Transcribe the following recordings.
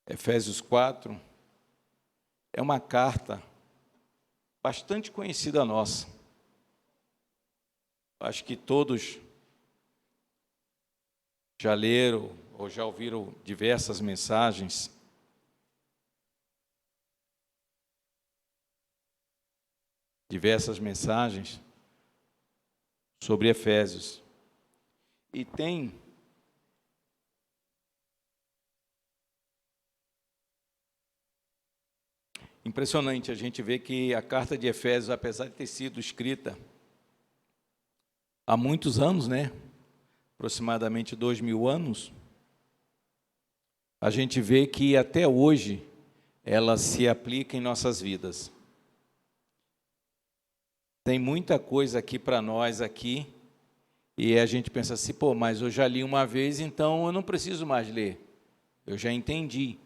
Efésios 4 é uma carta bastante conhecida nossa. Acho que todos já leram ou já ouviram diversas mensagens sobre Efésios. E tem impressionante a gente ver que a carta de Efésios, apesar de ter sido escrita há muitos anos, aproximadamente 2000 anos, a gente vê que até hoje ela se aplica em nossas vidas. Tem muita coisa aqui para nós aqui, e a gente pensa assim, mas eu já li uma vez, então eu não preciso mais ler. Eu já entendi.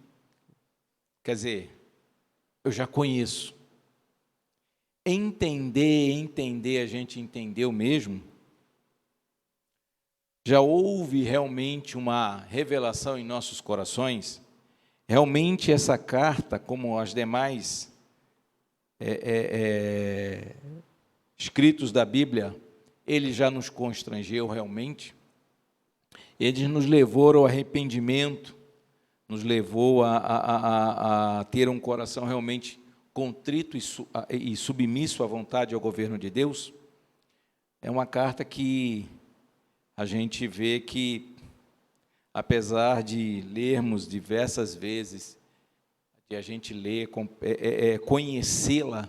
Quer dizer, eu já conheço. Entender, a gente entendeu mesmo. Já houve realmente uma revelação em nossos corações. Realmente essa carta, como as demais escritos da Bíblia, ele já nos constrangeu realmente. Ele nos levou ao arrependimento, nos levou a ter um coração realmente contrito e submisso à vontade e ao governo de Deus. É uma carta que a gente vê que, apesar de lermos diversas vezes, de a gente ler, conhecê-la,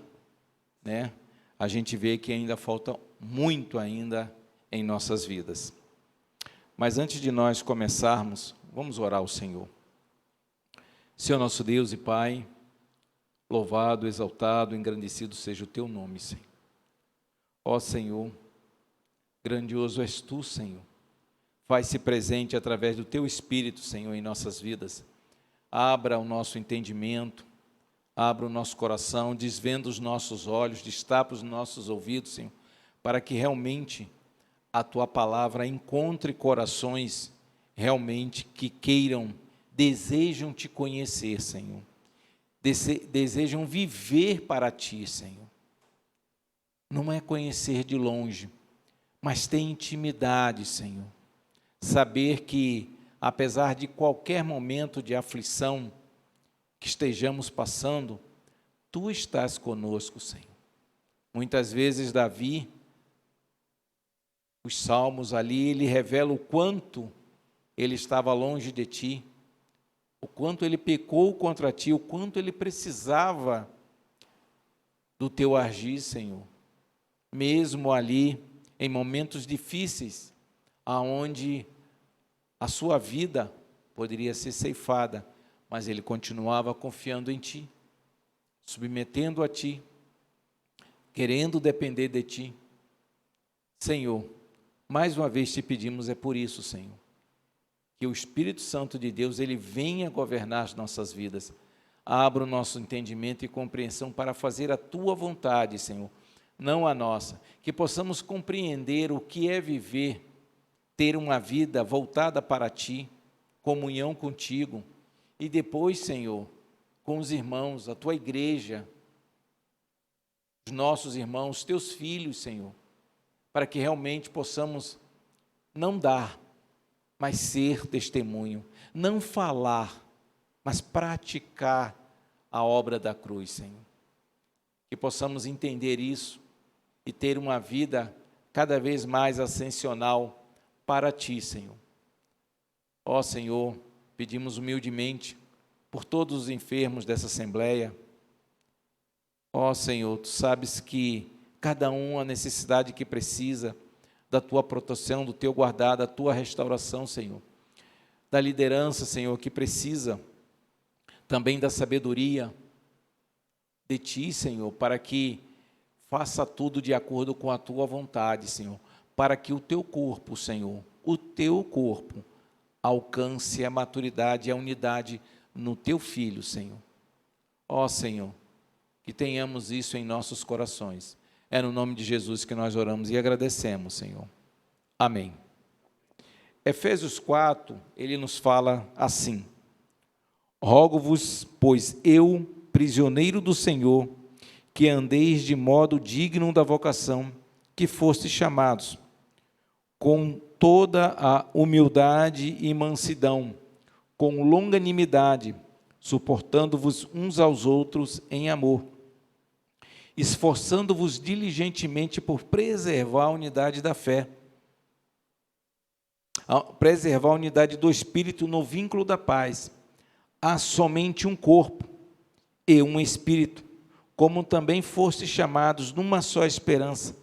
a gente vê que ainda falta muito ainda em nossas vidas. Mas antes de nós começarmos, vamos orar ao Senhor. Senhor nosso Deus e Pai, louvado, exaltado, engrandecido seja o Teu nome, Senhor. Ó Senhor, grandioso és Tu, Senhor. Faz-se presente através do Teu Espírito, Senhor, em nossas vidas. Abra o nosso entendimento, abra o nosso coração, desvenda os nossos olhos, destapa os nossos ouvidos, Senhor, para que realmente a Tua palavra encontre corações realmente que queiram, desejam Te conhecer, Senhor. Desejam viver para Ti, Senhor. Não é conhecer de longe, mas ter intimidade, Senhor. Saber que, apesar de qualquer momento de aflição que estejamos passando, Tu estás conosco, Senhor. Muitas vezes Davi, os salmos ali, ele revela o quanto ele estava longe de Ti, o quanto ele pecou contra Ti, o quanto ele precisava do Teu agir, Senhor. Mesmo ali, em momentos difíceis, aonde a sua vida poderia ser ceifada, mas ele continuava confiando em Ti, submetendo a Ti, querendo depender de Ti. Senhor, mais uma vez Te pedimos, é por isso, Senhor, que o Espírito Santo de Deus, ele venha governar as nossas vidas. Abra o nosso entendimento e compreensão para fazer a Tua vontade, Senhor, não a nossa. Que possamos compreender o que é viver, ter uma vida voltada para Ti, comunhão contigo, e depois, Senhor, com os irmãos, a Tua igreja, os nossos irmãos, os Teus filhos, Senhor, para que realmente possamos não dar, mas ser testemunho, não falar, mas praticar a obra da cruz, Senhor. Que possamos entender isso e ter uma vida cada vez mais ascensional para Ti, Senhor. Ó Senhor, pedimos humildemente por todos os enfermos dessa Assembleia. Ó Senhor, Tu sabes que cada um a necessidade que precisa, da Tua proteção, do Teu guardar, da Tua restauração, Senhor. Da liderança, Senhor, que precisa também da sabedoria de Ti, Senhor, para que faça tudo de acordo com a Tua vontade, Senhor, para que o Teu corpo, Senhor, o Teu corpo alcance a maturidade e a unidade no Teu Filho, Senhor. Ó Senhor, que tenhamos isso em nossos corações. É no nome de Jesus que nós oramos e agradecemos, Senhor. Amém. Efésios 4, ele nos fala assim: Rogo-vos, pois eu, prisioneiro do Senhor, que andeis de modo digno da vocação que fostes chamados, com toda a humildade e mansidão, com longanimidade, suportando-vos uns aos outros em amor, esforçando-vos diligentemente por preservar a unidade da fé, preservar a unidade do Espírito no vínculo da paz. Há somente um corpo e um Espírito, como também fostes chamados numa só esperança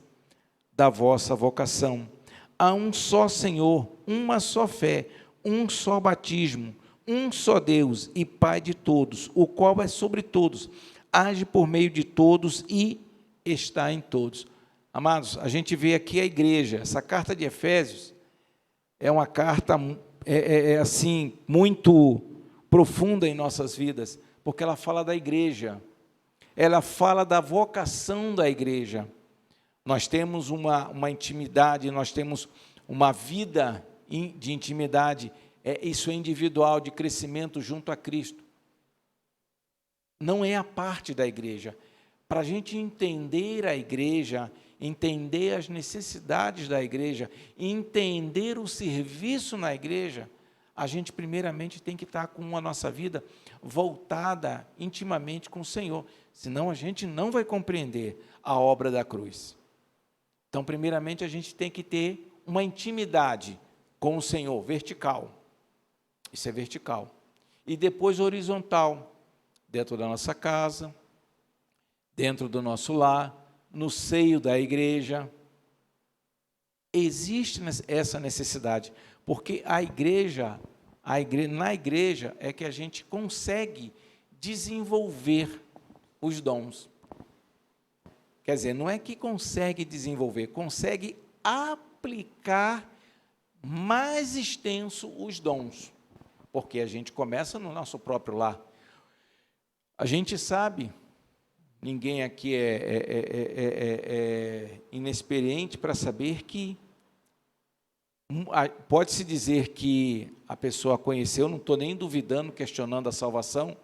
da vossa vocação. Há um só Senhor, uma só fé, um só batismo, um só Deus e Pai de todos, o qual é sobre todos, age por meio de todos e está em todos. Amados, a gente vê aqui a igreja. Essa carta de Efésios é uma carta assim muito profunda em nossas vidas, porque ela fala da igreja, ela fala da vocação da igreja. Nós temos uma intimidade, nós temos uma vida de intimidade, isso é individual, de crescimento junto a Cristo. Não é a parte da igreja. Para a gente entender a igreja, entender as necessidades da igreja, entender o serviço na igreja, a gente primeiramente tem que estar com a nossa vida voltada intimamente com o Senhor, senão a gente não vai compreender a obra da cruz. Então, primeiramente, a gente tem que ter uma intimidade com o Senhor, vertical. Isso é vertical. E depois horizontal, dentro da nossa casa, dentro do nosso lar, no seio da igreja. Existe essa necessidade, porque na igreja é que a gente consegue desenvolver os dons. Quer dizer, não é que consegue desenvolver, consegue aplicar mais extenso os dons, porque a gente começa no nosso próprio lar. A gente sabe, ninguém aqui é inexperiente para saber que pode-se dizer que a pessoa conheceu, não estou nem duvidando, questionando a salvação,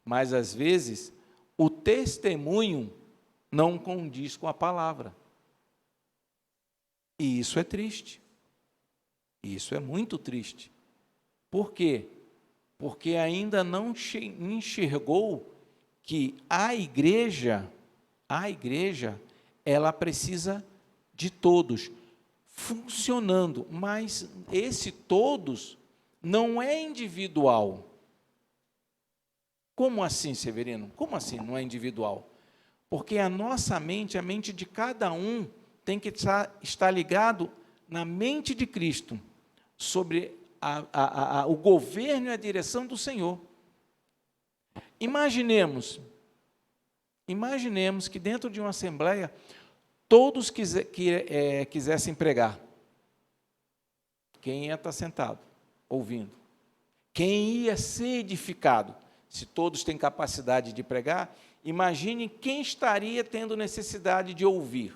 mas às vezes o testemunho não condiz com a palavra. E isso é triste. Isso é muito triste. Por quê? Porque ainda não enxergou que a igreja, ela precisa de todos funcionando, mas esse todos não é individual. Como assim, Severino? Como assim não é individual? Porque a nossa mente, a mente de cada um, tem que estar ligado na mente de Cristo, sobre o governo e a direção do Senhor. Imaginemos que dentro de uma assembleia, todos quisessem pregar. Quem ia estar sentado, ouvindo? Quem ia ser edificado? Se todos têm capacidade de pregar, imagine quem estaria tendo necessidade de ouvir.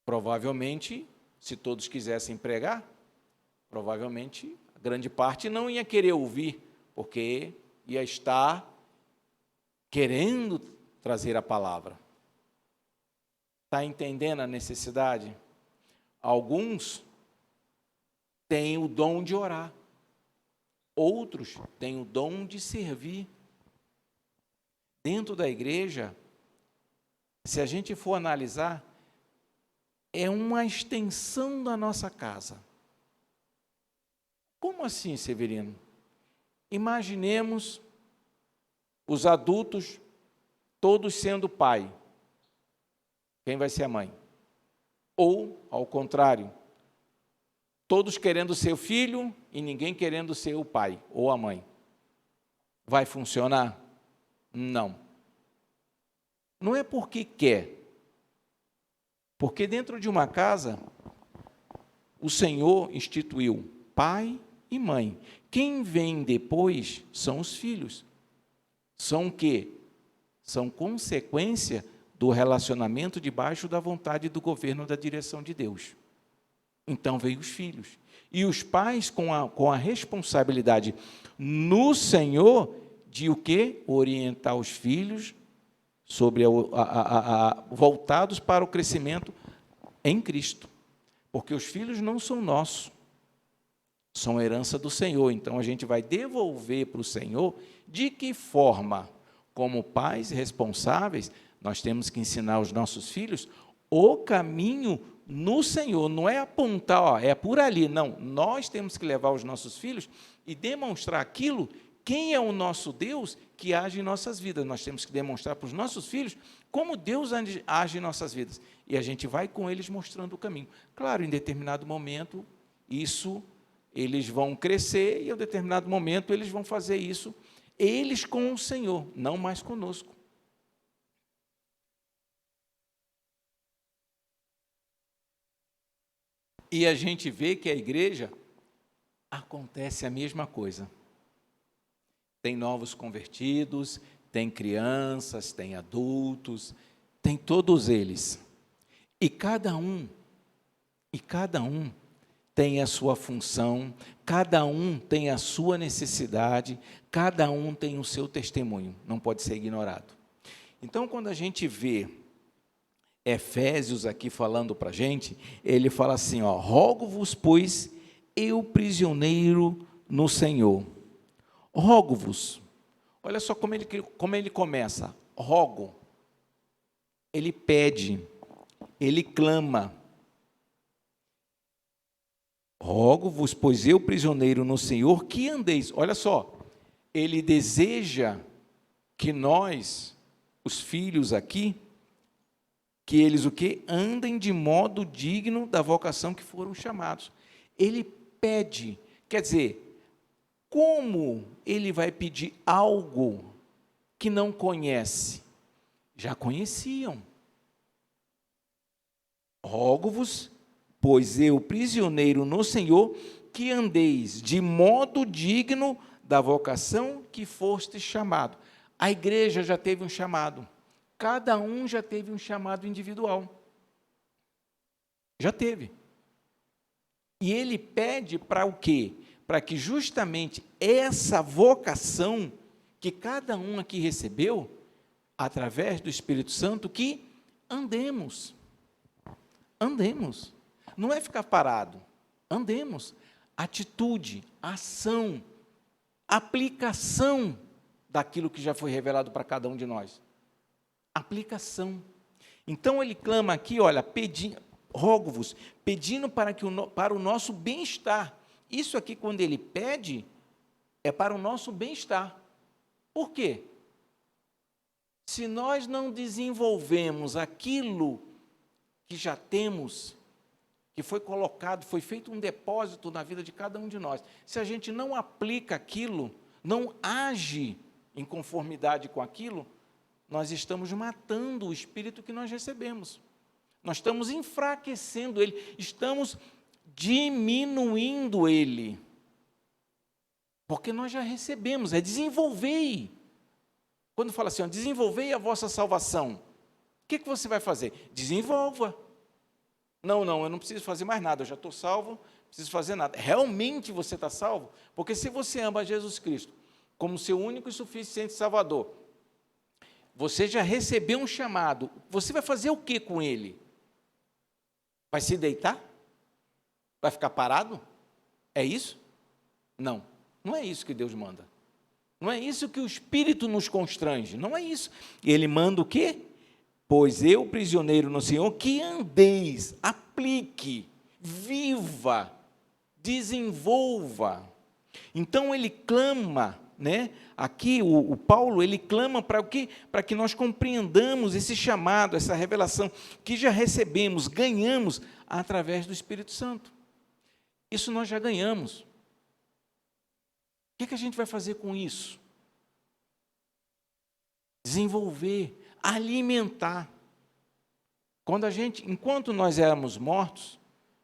Provavelmente, se todos quisessem pregar, provavelmente a grande parte não ia querer ouvir, porque ia estar querendo trazer a palavra. Está entendendo a necessidade? Alguns têm o dom de orar, outros têm o dom de servir. Dentro da igreja, se a gente for analisar, é uma extensão da nossa casa. Como assim, Severino? Imaginemos os adultos todos sendo pai. Quem vai ser a mãe? Ou, ao contrário, todos querendo ser o filho e ninguém querendo ser o pai ou a mãe. Vai funcionar? Não. Não é porque quer. Porque dentro de uma casa, o Senhor instituiu pai e mãe. Quem vem depois são os filhos. São o quê? São consequência do relacionamento debaixo da vontade do governo da direção de Deus. Então veio os filhos. E os pais com a responsabilidade no Senhor de o quê? Orientar os filhos sobre voltados para o crescimento em Cristo. Porque os filhos não são nossos, são herança do Senhor. Então a gente vai devolver para o Senhor. De que forma? Como pais responsáveis, nós temos que ensinar aos nossos filhos o caminho no Senhor. Não é apontar, ó, é por ali. Não, nós temos que levar os nossos filhos e demonstrar aquilo, quem é o nosso Deus que age em nossas vidas. Nós temos que demonstrar para os nossos filhos como Deus age em nossas vidas. E a gente vai com eles mostrando o caminho. Claro, em determinado momento, eles vão crescer e em determinado momento eles vão fazer isso, eles com o Senhor, não mais conosco. E a gente vê que a igreja acontece a mesma coisa. Tem novos convertidos, tem crianças, tem adultos, tem todos eles. E cada um tem a sua função, cada um tem a sua necessidade, cada um tem o seu testemunho, não pode ser ignorado. Então, quando a gente vê Efésios aqui falando para a gente, ele fala assim, ó, rogo-vos, pois, eu prisioneiro no Senhor. Rogo-vos. Olha só como ele começa. Rogo. Ele pede, ele clama. Rogo-vos, pois eu prisioneiro no Senhor, que andeis. Olha só, ele deseja que nós, os filhos aqui, que eles o quê? Andem de modo digno da vocação que foram chamados. Ele pede, quer dizer, como ele vai pedir algo que não conhece? Já conheciam. Rogo-vos, pois eu, prisioneiro no Senhor, que andeis de modo digno da vocação que foste chamado. A igreja já teve um chamado. Cada um já teve um chamado individual. Já teve. E ele pede para o quê? Para que justamente essa vocação que cada um aqui recebeu, através do Espírito Santo, que andemos. Andemos. Não é ficar parado. Andemos. Atitude, ação, aplicação daquilo que já foi revelado para cada um de nós. Aplicação. Então ele clama aqui, olha, rogo-vos, pedindo para o nosso bem-estar. Isso aqui, quando ele pede, é para o nosso bem-estar. Por quê? Se nós não desenvolvemos aquilo que já temos, que foi colocado, foi feito um depósito na vida de cada um de nós, se a gente não aplica aquilo, não age em conformidade com aquilo, nós estamos matando o Espírito que nós recebemos. Nós estamos enfraquecendo ele, estamos diminuindo ele. Porque nós já recebemos, é desenvolvei. Quando fala assim, ó, desenvolvei a vossa salvação, o que você vai fazer? Desenvolva. Não, eu não preciso fazer mais nada, eu já estou salvo, não preciso fazer nada. Realmente você está salvo? Porque se você ama Jesus Cristo como seu único e suficiente Salvador, você já recebeu um chamado, você vai fazer o que com ele? Vai se deitar? Vai ficar parado? É isso? Não, não é isso que Deus manda. Não é isso que o Espírito nos constrange, não é isso. Ele manda o quê? Pois eu, prisioneiro no Senhor, que andeis, aplique, viva, desenvolva. Então ele clama, né? Aqui o Paulo, ele clama para o quê? Para que nós compreendamos esse chamado, essa revelação que já recebemos, ganhamos através do Espírito Santo. Isso nós já ganhamos. O que a gente vai fazer com isso? Desenvolver, alimentar. Enquanto nós éramos mortos,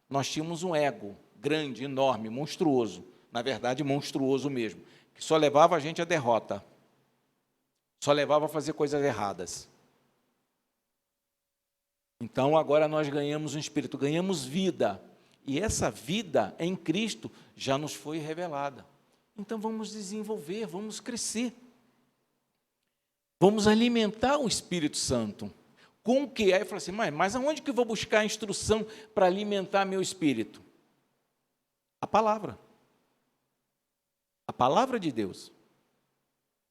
nós tínhamos um ego grande, enorme, monstruoso. Na verdade, monstruoso mesmo. Que só levava a gente à derrota. Só levava a fazer coisas erradas. Então, agora nós ganhamos um espírito, ganhamos vida. E essa vida em Cristo já nos foi revelada. Então vamos desenvolver, vamos crescer. Vamos alimentar o Espírito Santo. Com o quê? Aí eu falo assim, mas aonde que eu vou buscar a instrução para alimentar meu espírito? A palavra. A palavra de Deus.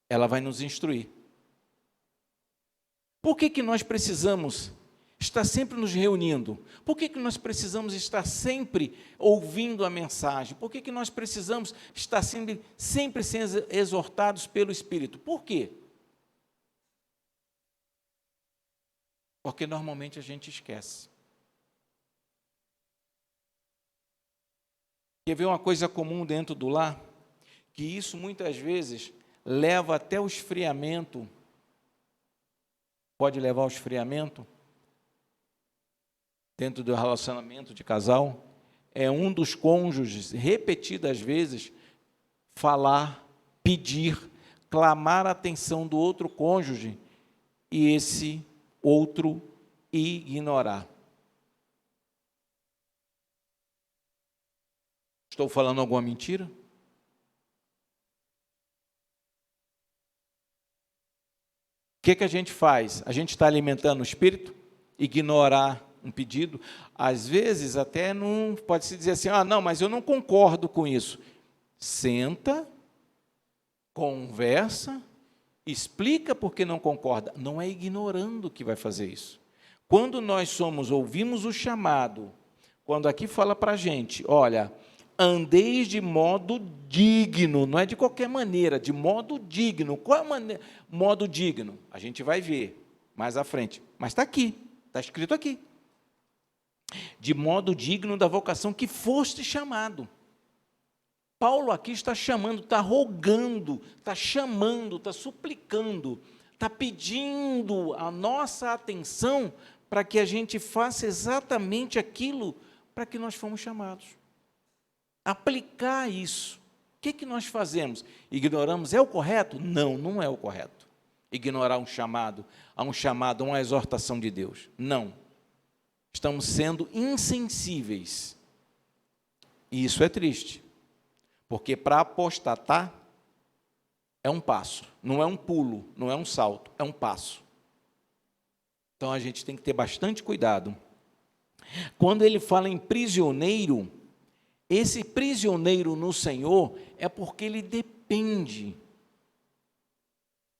Ela vai nos instruir. Por que nós precisamos estar sempre nos reunindo? Por que nós precisamos estar sempre ouvindo a mensagem? Por que nós precisamos estar sempre sendo exortados pelo Espírito? Por quê? Porque normalmente a gente esquece. Quer ver uma coisa comum dentro do lar? Que isso muitas vezes leva até o esfriamento. Pode levar ao esfriamento dentro do relacionamento de casal. É um dos cônjuges, repetidas vezes, falar, pedir, clamar a atenção do outro cônjuge e esse outro ignorar. Estou falando alguma mentira? O que a gente faz? A gente está alimentando o espírito? Ignorar um pedido? Às vezes até não pode-se dizer assim, não, mas eu não concordo com isso. Senta, conversa, explica por que não concorda. Não é ignorando que vai fazer isso. Quando nós ouvimos o chamado, quando aqui fala para a gente, olha, andeis de modo digno, não é de qualquer maneira, de modo digno. Qual é o modo digno? A gente vai ver mais à frente, mas está aqui, está escrito aqui. De modo digno da vocação que foste chamado. Paulo aqui está chamando, está rogando, está chamando, está suplicando, está pedindo a nossa atenção para que a gente faça exatamente aquilo para que nós fomos chamados. Aplicar isso. O que nós fazemos? Ignoramos? É o correto? Não, não é o correto. Ignorar um chamado, a uma exortação de Deus. Não. Estamos sendo insensíveis. E isso é triste. Porque para apostatar é um passo, não é um pulo, não é um salto, é um passo. Então a gente tem que ter bastante cuidado. Quando ele fala em prisioneiro, esse prisioneiro no Senhor é porque ele depende,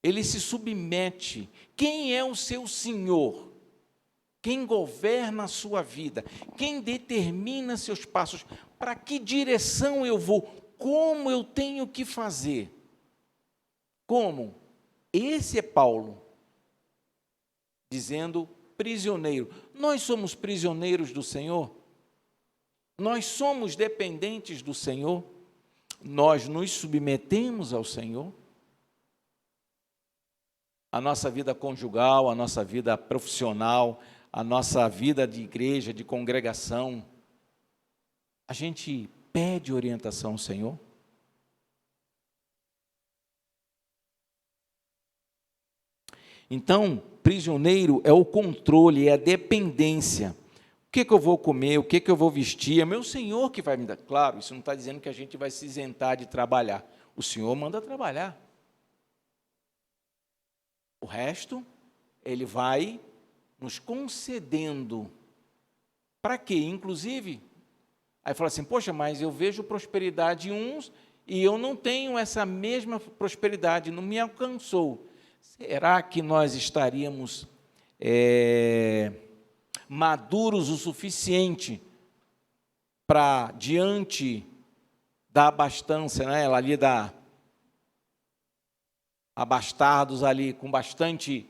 ele se submete. Quem é o seu Senhor? Quem governa a sua vida? Quem determina seus passos? Para que direção eu vou? Como eu tenho que fazer? Como? Esse é Paulo, dizendo prisioneiro. Nós somos prisioneiros do Senhor? Nós somos dependentes do Senhor? Nós nos submetemos ao Senhor? A nossa vida conjugal, a nossa vida profissional, a nossa vida de igreja, de congregação, a gente pede orientação ao Senhor? Então, prisioneiro é o controle, é a dependência. O que eu vou comer, o que eu vou vestir, é meu Senhor que vai me dar. Claro, isso não está dizendo que a gente vai se isentar de trabalhar. O Senhor manda trabalhar. O resto, Ele vai nos concedendo. Para quê? Inclusive, aí fala assim, poxa, mas eu vejo prosperidade em uns e eu não tenho essa mesma prosperidade, não me alcançou. Será que nós estaríamos maduros o suficiente para, diante da abastança, né, ali abastados ali, com bastante,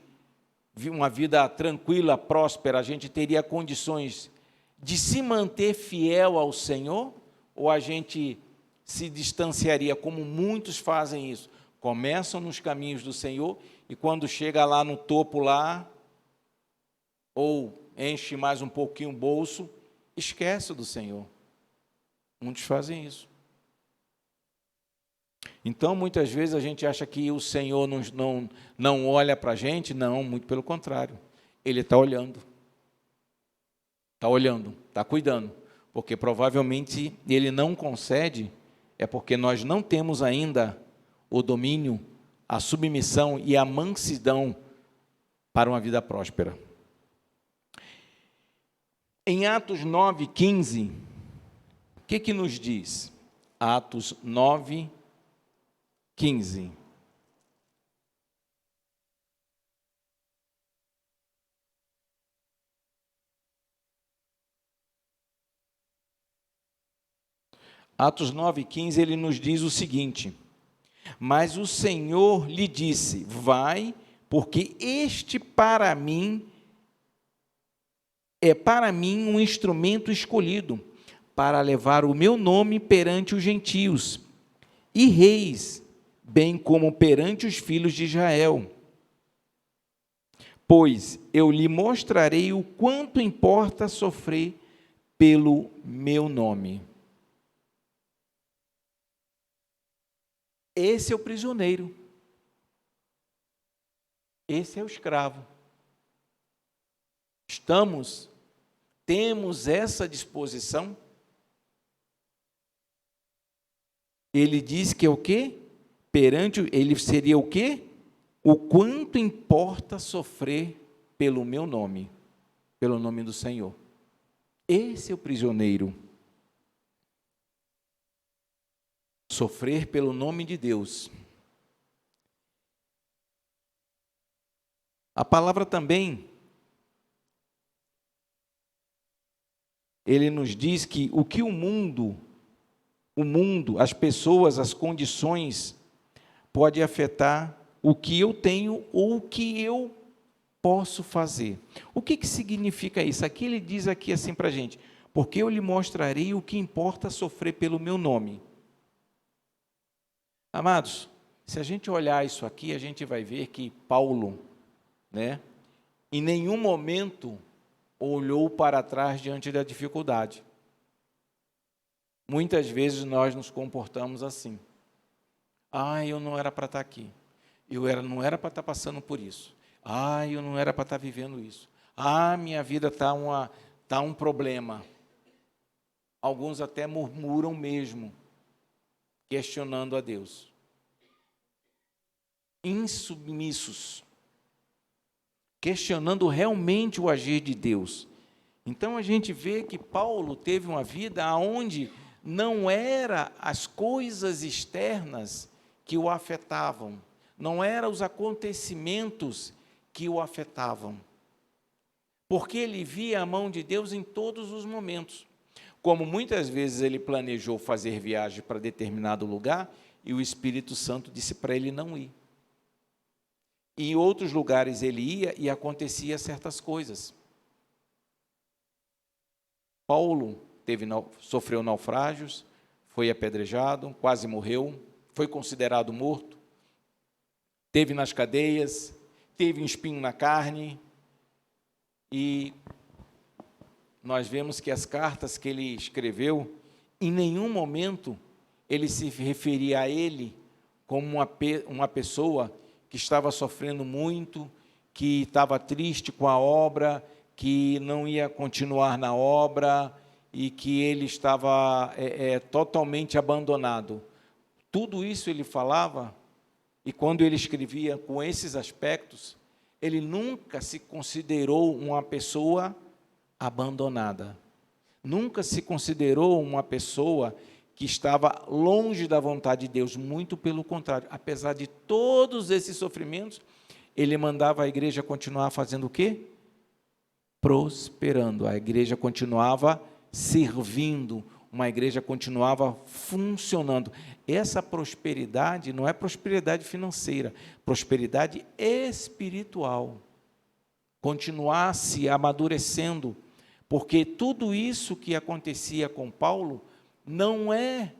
uma vida tranquila, próspera, a gente teria condições de se manter fiel ao Senhor? Ou a gente se distanciaria, como muitos fazem isso? Começam nos caminhos do Senhor e quando chega lá no topo lá, ou enche mais um pouquinho o bolso, esquece do Senhor. Muitos fazem isso. Então, muitas vezes a gente acha que o Senhor não olha para a gente. Não, muito pelo contrário. Ele está olhando. Está olhando, está cuidando. porque provavelmente ele não concede, é porque nós não temos ainda o domínio, a submissão e a mansidão para uma vida próspera. Em Atos 9:15, o que nos diz? Atos 9:15. Atos 9:15, ele nos diz o seguinte: mas o Senhor lhe disse, vai, porque este para mim um instrumento escolhido, para levar o meu nome perante os gentios e reis, bem como perante os filhos de Israel. Pois eu lhe mostrarei o quanto importa sofrer pelo meu nome. Esse é o prisioneiro. Esse é o escravo. Temos essa disposição? Ele diz que é o quê? Ele seria o quê? O quanto importa sofrer pelo meu nome, pelo nome do Senhor. Esse é o prisioneiro. Sofrer pelo nome de Deus. A palavra também, ele nos diz que o que o mundo, as pessoas, as condições, pode afetar o que eu tenho ou o que eu posso fazer. O que significa isso? Aqui ele diz aqui assim para a gente, porque eu lhe mostrarei o que importa sofrer pelo meu nome. Amados, se a gente olhar isso aqui, a gente vai ver que Paulo, em nenhum momento olhou para trás diante da dificuldade. Muitas vezes nós nos comportamos assim. Eu não era para estar aqui. Não era para estar passando por isso. Eu não era para estar vivendo isso. Minha vida está um problema. Alguns até murmuram mesmo, questionando a Deus. Insubmissos, questionando realmente o agir de Deus. Então a gente vê que Paulo teve uma vida onde não era as coisas externas que o afetavam, não eram os acontecimentos que o afetavam, porque ele via a mão de Deus em todos os momentos. Como muitas vezes ele planejou fazer viagem para determinado lugar e o Espírito Santo disse para ele não ir. Em outros lugares ele ia e acontecia certas coisas. Paulo sofreu naufrágios, foi apedrejado, quase morreu, foi considerado morto, teve nas cadeias, teve um espinho na carne, e nós vemos que as cartas que ele escreveu, em nenhum momento ele se referia a ele como uma pessoa que estava sofrendo muito, que estava triste com a obra, que não ia continuar na obra e que ele estava totalmente abandonado. Tudo isso ele falava, e quando ele escrevia com esses aspectos, ele nunca se considerou uma pessoa abandonada. Nunca se considerou uma pessoa que estava longe da vontade de Deus, muito pelo contrário. Apesar de todos esses sofrimentos, ele mandava a igreja continuar fazendo o quê? Prosperando. A igreja continuava servindo, uma igreja continuava funcionando. Essa prosperidade não é prosperidade financeira, prosperidade espiritual. Continuar se amadurecendo, porque tudo isso que acontecia com Paulo não é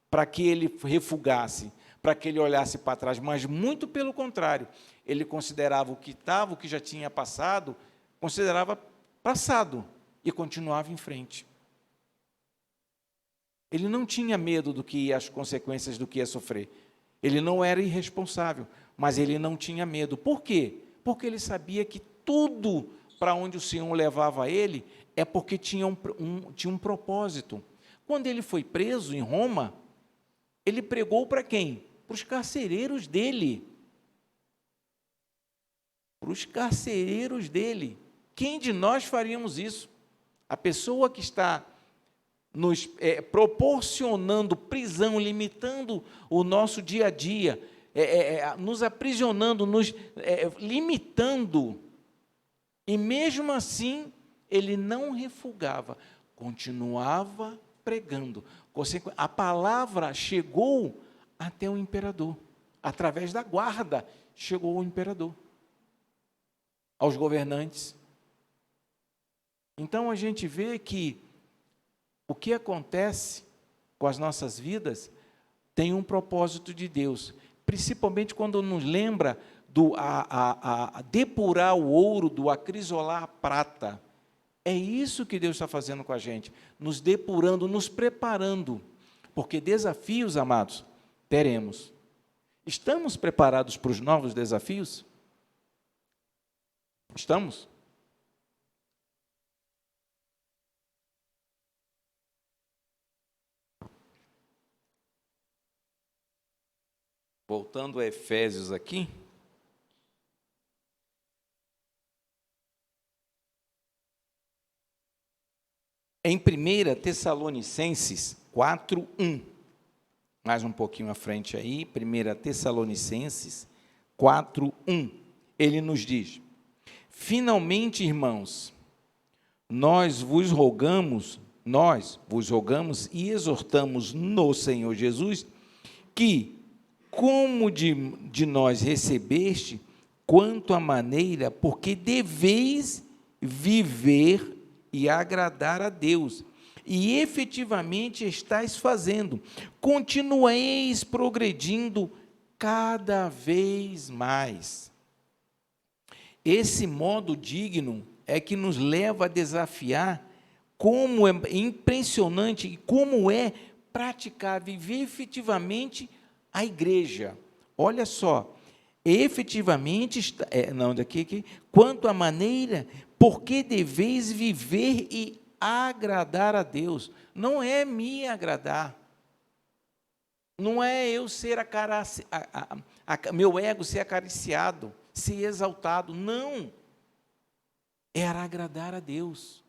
para que ele refugasse, para que ele olhasse para trás, mas muito pelo contrário, ele considerava o que já tinha passado, considerava passado e continuava em frente. Ele não tinha medo as consequências do que ia sofrer. Ele não era irresponsável, mas ele não tinha medo. Por quê? Porque ele sabia que tudo para onde o Senhor levava ele, é porque tinha um propósito. Quando ele foi preso em Roma, ele pregou para quem? Para os carcereiros dele. Para os carcereiros dele. Quem de nós faríamos isso? A pessoa que está nos proporcionando prisão, limitando o nosso dia a dia, nos aprisionando, nos limitando, e mesmo assim ele não refugava, continuava pregando. A palavra chegou até o imperador, através da guarda, chegou ao imperador, aos governantes. Então a gente vê que o que acontece com as nossas vidas tem um propósito de Deus, principalmente quando nos lembra do depurar o ouro, do acrisolar a prata. É isso que Deus está fazendo com a gente, nos depurando, nos preparando, porque desafios, amados, teremos. Estamos preparados para os novos desafios? Estamos? Voltando a Efésios aqui. Em 1 Tessalonicenses 4:1, mais um pouquinho à frente aí, 1 Tessalonicenses 4:1, ele nos diz: finalmente, irmãos, nós vos rogamos e exortamos no Senhor Jesus, que, como de nós recebeste, quanto à maneira, porque deveis viver e agradar a Deus, e efetivamente estáis fazendo, continueis progredindo cada vez mais. Esse modo digno é que nos leva a desafiar como é impressionante e como é praticar, viver efetivamente a igreja. Olha só, efetivamente, quanto à maneira, porque deveis viver e agradar a Deus. Não é me agradar, não é eu ser meu ego ser acariciado, ser exaltado, não, era agradar a Deus.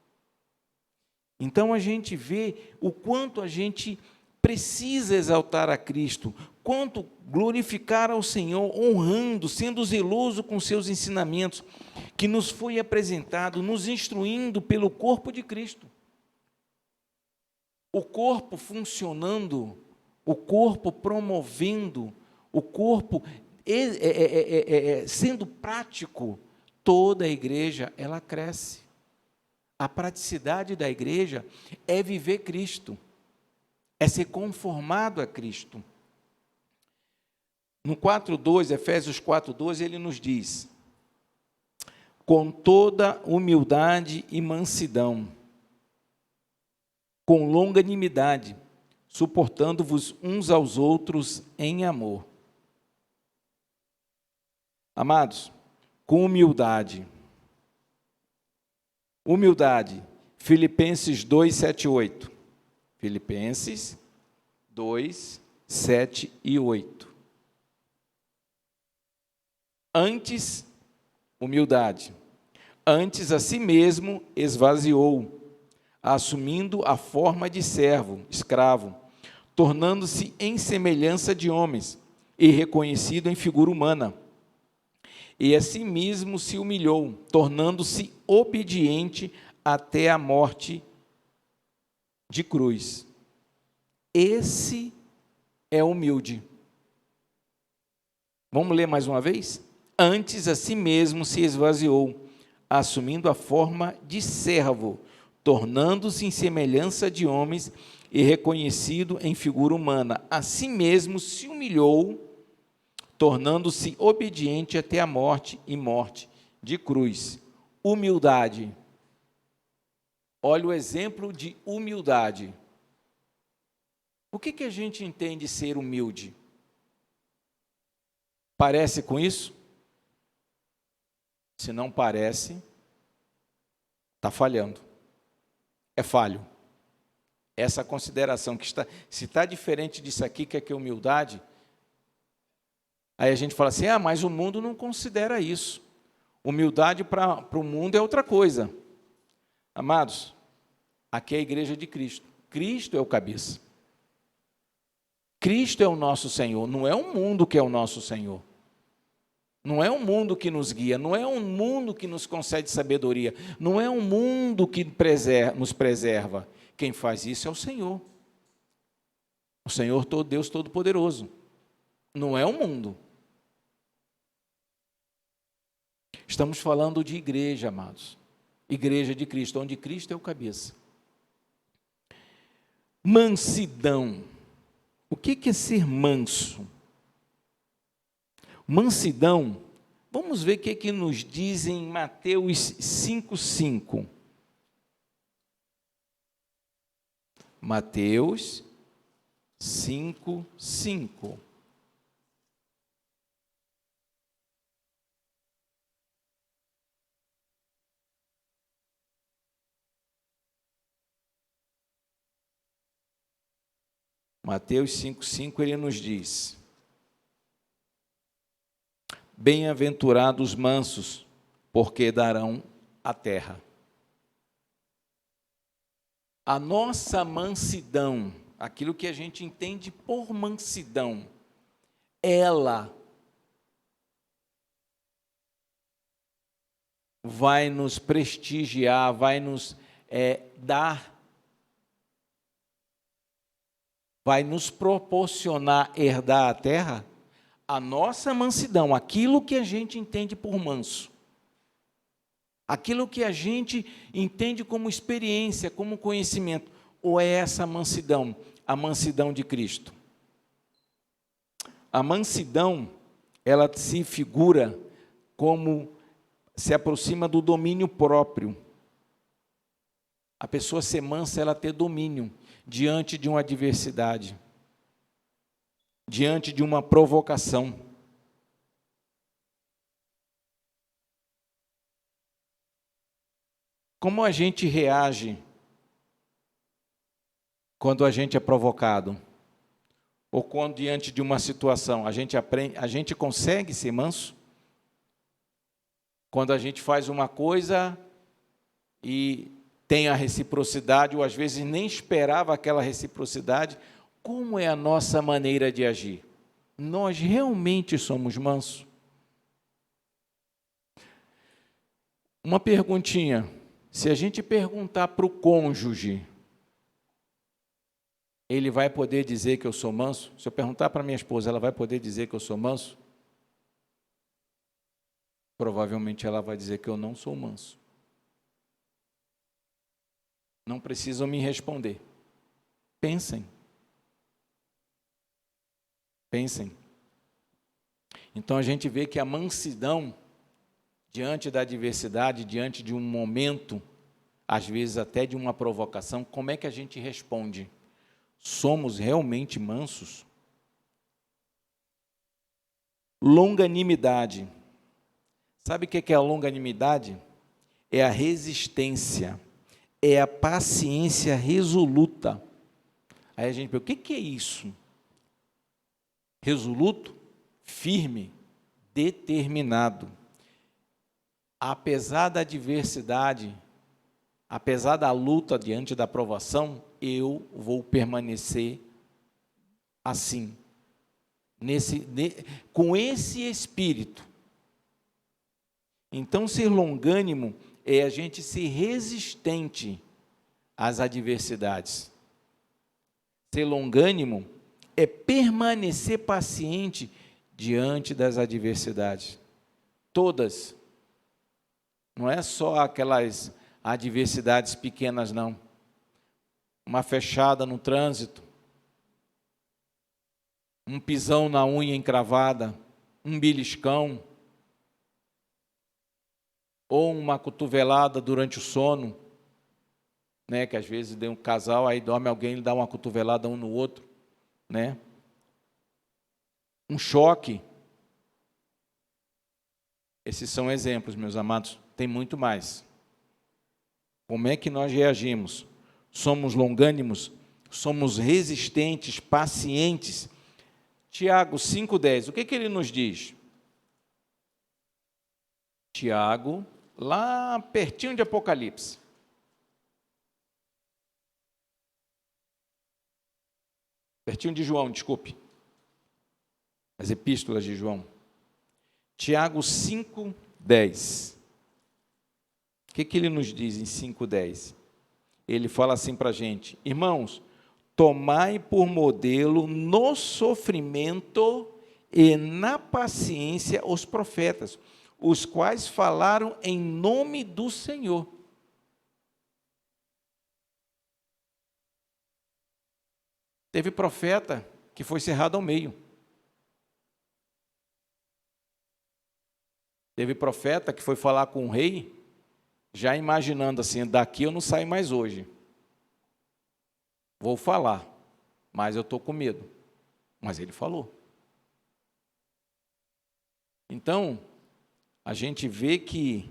Então a gente vê o quanto a gente precisa exaltar a Cristo, quanto glorificar ao Senhor, honrando, sendo zeloso com seus ensinamentos, que nos foi apresentado, nos instruindo pelo corpo de Cristo. O corpo funcionando, o corpo promovendo, o corpo sendo prático, toda a igreja, ela cresce. A praticidade da igreja é viver Cristo, é ser conformado a Cristo. No 4:2, Efésios 4:12, ele nos diz: com toda humildade e mansidão, com longanimidade, suportando-vos uns aos outros em amor. Amados, com humildade. Humildade, Filipenses 2, 7 e 8. Filipenses 2, 7 e 8. Antes, humildade, antes a si mesmo esvaziou, assumindo a forma de servo, escravo, tornando-se em semelhança de homens e reconhecido em figura humana. E a si mesmo se humilhou, tornando-se obediente até a morte de cruz. Esse é humilde. Vamos ler mais uma vez? Antes a si mesmo se esvaziou, assumindo a forma de servo, tornando-se em semelhança de homens e reconhecido em figura humana. A si mesmo se humilhou, tornando-se obediente até a morte e morte de cruz. Humildade. Olha o exemplo de humildade. O que a gente entende ser humilde? Parece com isso? Se não parece, está falhando, é falho. Essa consideração que está, se está diferente disso aqui, que é humildade, aí a gente fala assim, mas o mundo não considera isso. Humildade para o mundo é outra coisa. Amados, aqui é a igreja de Cristo. Cristo é o cabeça. Cristo é o nosso Senhor, não é o mundo que é o nosso Senhor. Não é um mundo que nos guia, não é um mundo que nos concede sabedoria, não é um mundo que nos preserva. Quem faz isso é o Senhor. O Senhor Deus Todo-Poderoso. Não é o mundo. Estamos falando de igreja, amados. Igreja de Cristo, onde Cristo é o cabeça. Mansidão. O que é ser manso? Mansidão, vamos ver o que nos diz em Mateus 5,5. Mateus 5,5. Mateus 5,5, ele nos diz: bem-aventurados os mansos, porque darão a terra. A nossa mansidão, aquilo que a gente entende por mansidão, ela vai nos prestigiar, vai nos vai nos proporcionar herdar a terra. A nossa mansidão, aquilo que a gente entende por manso, aquilo que a gente entende como experiência, como conhecimento, ou é essa mansidão, a mansidão de Cristo? A mansidão, ela se figura como se aproxima do domínio próprio. A pessoa ser mansa, ela ter domínio diante de uma adversidade, diante de uma provocação. Como a gente reage quando a gente é provocado? Ou quando diante de uma situação, a gente consegue ser manso? Quando a gente faz uma coisa e tem a reciprocidade, ou às vezes nem esperava aquela reciprocidade, como é a nossa maneira de agir? Nós realmente somos mansos? Uma perguntinha, se a gente perguntar para o cônjuge, ele vai poder dizer que eu sou manso? Se eu perguntar para minha esposa, ela vai poder dizer que eu sou manso? Provavelmente ela vai dizer que eu não sou manso. Não precisam me responder. Pensem. Pensem. Então a gente vê que a mansidão, diante da adversidade, diante de um momento, às vezes até de uma provocação, como é que a gente responde? Somos realmente mansos? Longanimidade. Sabe o que é a longanimidade? É a resistência, é a paciência resoluta. Aí a gente pergunta, o que é isso? Resoluto, firme, determinado. Apesar da adversidade, apesar da luta diante da provação, eu vou permanecer assim, com esse espírito. Então, ser longânimo é a gente ser resistente às adversidades. Ser longânimo é permanecer paciente diante das adversidades. Todas. Não é só aquelas adversidades pequenas, não. Uma fechada no trânsito, um pisão na unha encravada, um beliscão, ou uma cotovelada durante o sono, né, que às vezes tem um casal, aí dorme alguém, ele dá uma cotovelada um no outro, né? Um choque. Esses são exemplos, meus amados, tem muito mais. Como é que nós reagimos? Somos longânimos? Somos resistentes, pacientes? Tiago 5,10, o que ele nos diz? Tiago, lá pertinho de Apocalipse. Pertinho de João, desculpe. As epístolas de João. Tiago 5,10. O que ele nos diz em 5,10? Ele fala assim para a gente: irmãos, tomai por modelo no sofrimento e na paciência os profetas, os quais falaram em nome do Senhor. Teve profeta que foi cerrado ao meio. Teve profeta que foi falar com o rei, já imaginando assim, daqui eu não saio mais hoje. Vou falar, mas eu estou com medo. Mas ele falou. Então, a gente vê que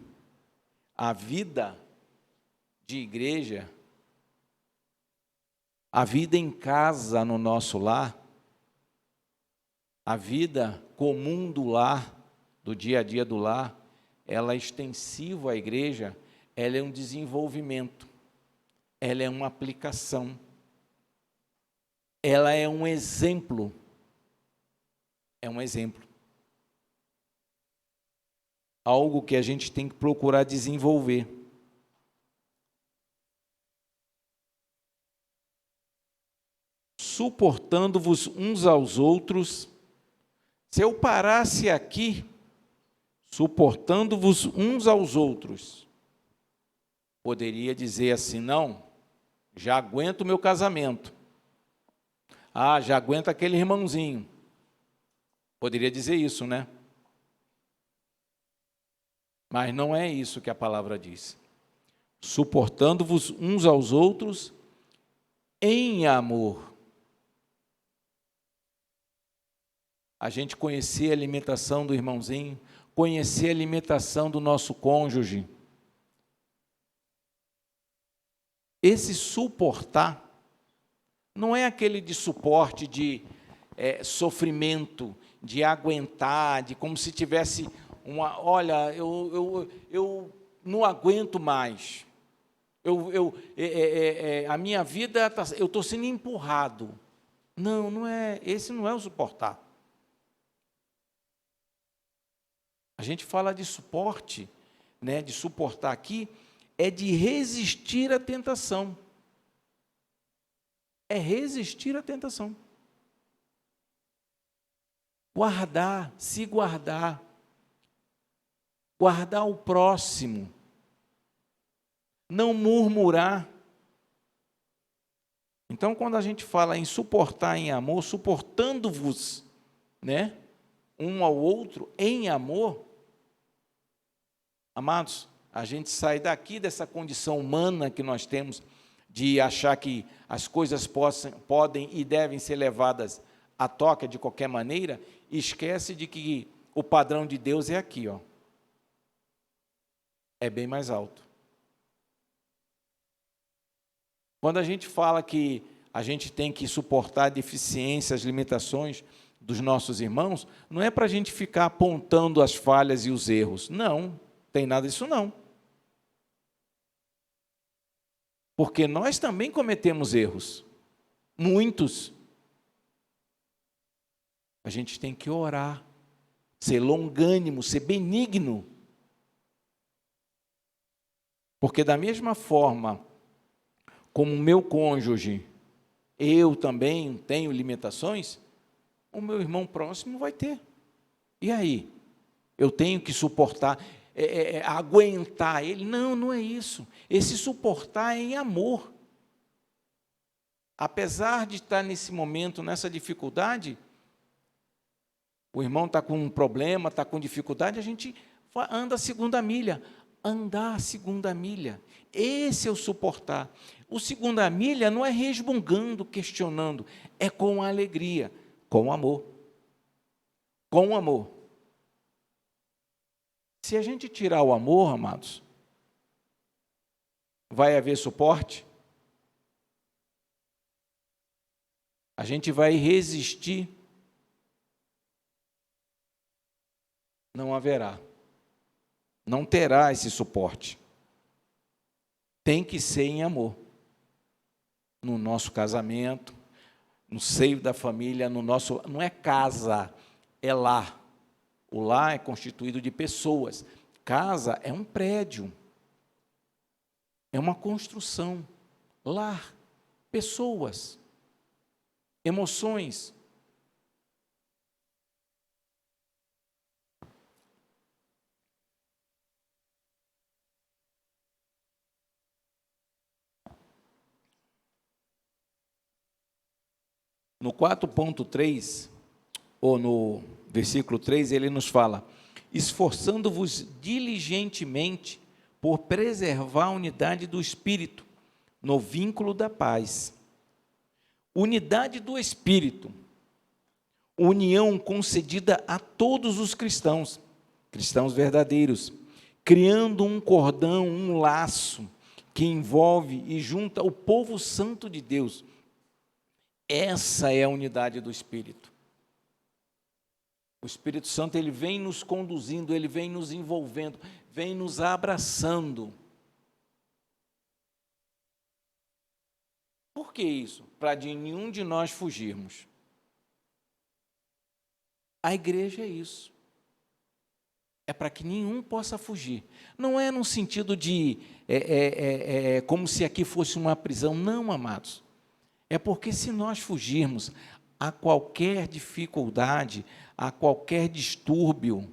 a vida de igreja, a vida em casa no nosso lar, a vida comum do lar, do dia a dia do lar, ela é extensiva à igreja, ela é um desenvolvimento, ela é uma aplicação, ela é um exemplo. É um exemplo. Algo que a gente tem que procurar desenvolver. Suportando-vos uns aos outros. Se eu parasse aqui, suportando-vos uns aos outros, poderia dizer assim, não, já aguento o meu casamento. Ah, já aguento aquele irmãozinho. Poderia dizer isso, né? Mas não é isso que a palavra diz. Suportando-vos uns aos outros em amor. A gente conhecer a alimentação do irmãozinho, conhecer a alimentação do nosso cônjuge. Esse suportar não é aquele de suporte, de sofrimento, de aguentar, de como se tivesse olha, eu não aguento mais. A minha vida, eu estou sendo empurrado. Não é, esse não é o suportar. A gente fala de suporte, né, de suportar aqui, é de resistir à tentação. É resistir à tentação. Guardar, se guardar. Guardar o próximo. Não murmurar. Então, quando a gente fala em suportar em amor, suportando-vos, né, um ao outro em amor, amados, a gente sai daqui dessa condição humana que nós temos de achar que as coisas podem e devem ser levadas à toca de qualquer maneira, e esquece de que o padrão de Deus é aqui, ó. É bem mais alto. Quando a gente fala que a gente tem que suportar deficiências, limitações dos nossos irmãos, não é para a gente ficar apontando as falhas e os erros. Não, tem nada disso não. Porque nós também cometemos erros. Muitos. A gente tem que orar, ser longânimo, ser benigno. Porque da mesma forma como o meu cônjuge, eu também tenho limitações, o meu irmão próximo vai ter. E aí? Eu tenho que suportar, aguentar ele? Não, não é isso. Esse suportar é em amor. Apesar de estar nesse momento, nessa dificuldade, o irmão está com um problema, está com dificuldade, a gente anda a segunda milha. Andar a segunda milha. Esse é o suportar. O segunda milha não é resmungando, questionando, é com alegria, com amor. Com amor. Se a gente tirar o amor, amados, vai haver suporte? A gente vai resistir? Não haverá. Não terá esse suporte. Tem que ser em amor. No nosso casamento, no seio da família, no nosso... Não é casa, é lar. O lar é constituído de pessoas. Casa é um prédio. É uma construção. Lar, pessoas, emoções. No 4.3, ou no versículo 3, ele nos fala: esforçando-vos diligentemente por preservar a unidade do Espírito, no vínculo da paz. Unidade do Espírito, união concedida a todos os cristãos, cristãos verdadeiros, criando um cordão, um laço, que envolve e junta o povo santo de Deus. Essa é a unidade do Espírito. O Espírito Santo, ele vem nos conduzindo, ele vem nos envolvendo, vem nos abraçando. Por que isso? Para de nenhum de nós fugirmos. A igreja é isso. É para que nenhum possa fugir. Não é no sentido de, como se aqui fosse uma prisão. Não, amados. É porque se nós fugirmos a qualquer dificuldade, a qualquer distúrbio,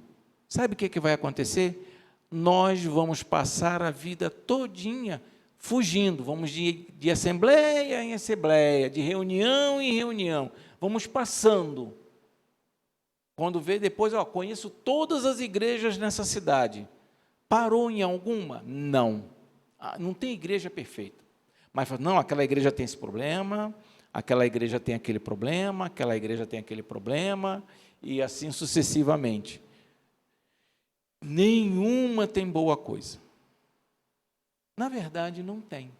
sabe o que vai acontecer? Nós vamos passar a vida todinha fugindo, vamos de assembleia em assembleia, de reunião em reunião, vamos passando. Quando vê depois, conheço todas as igrejas nessa cidade. Parou em alguma? Não. Não tem igreja perfeita. Mas não, aquela igreja tem esse problema, aquela igreja tem aquele problema, aquela igreja tem aquele problema, e assim sucessivamente. Nenhuma tem boa coisa. Na verdade, não tem.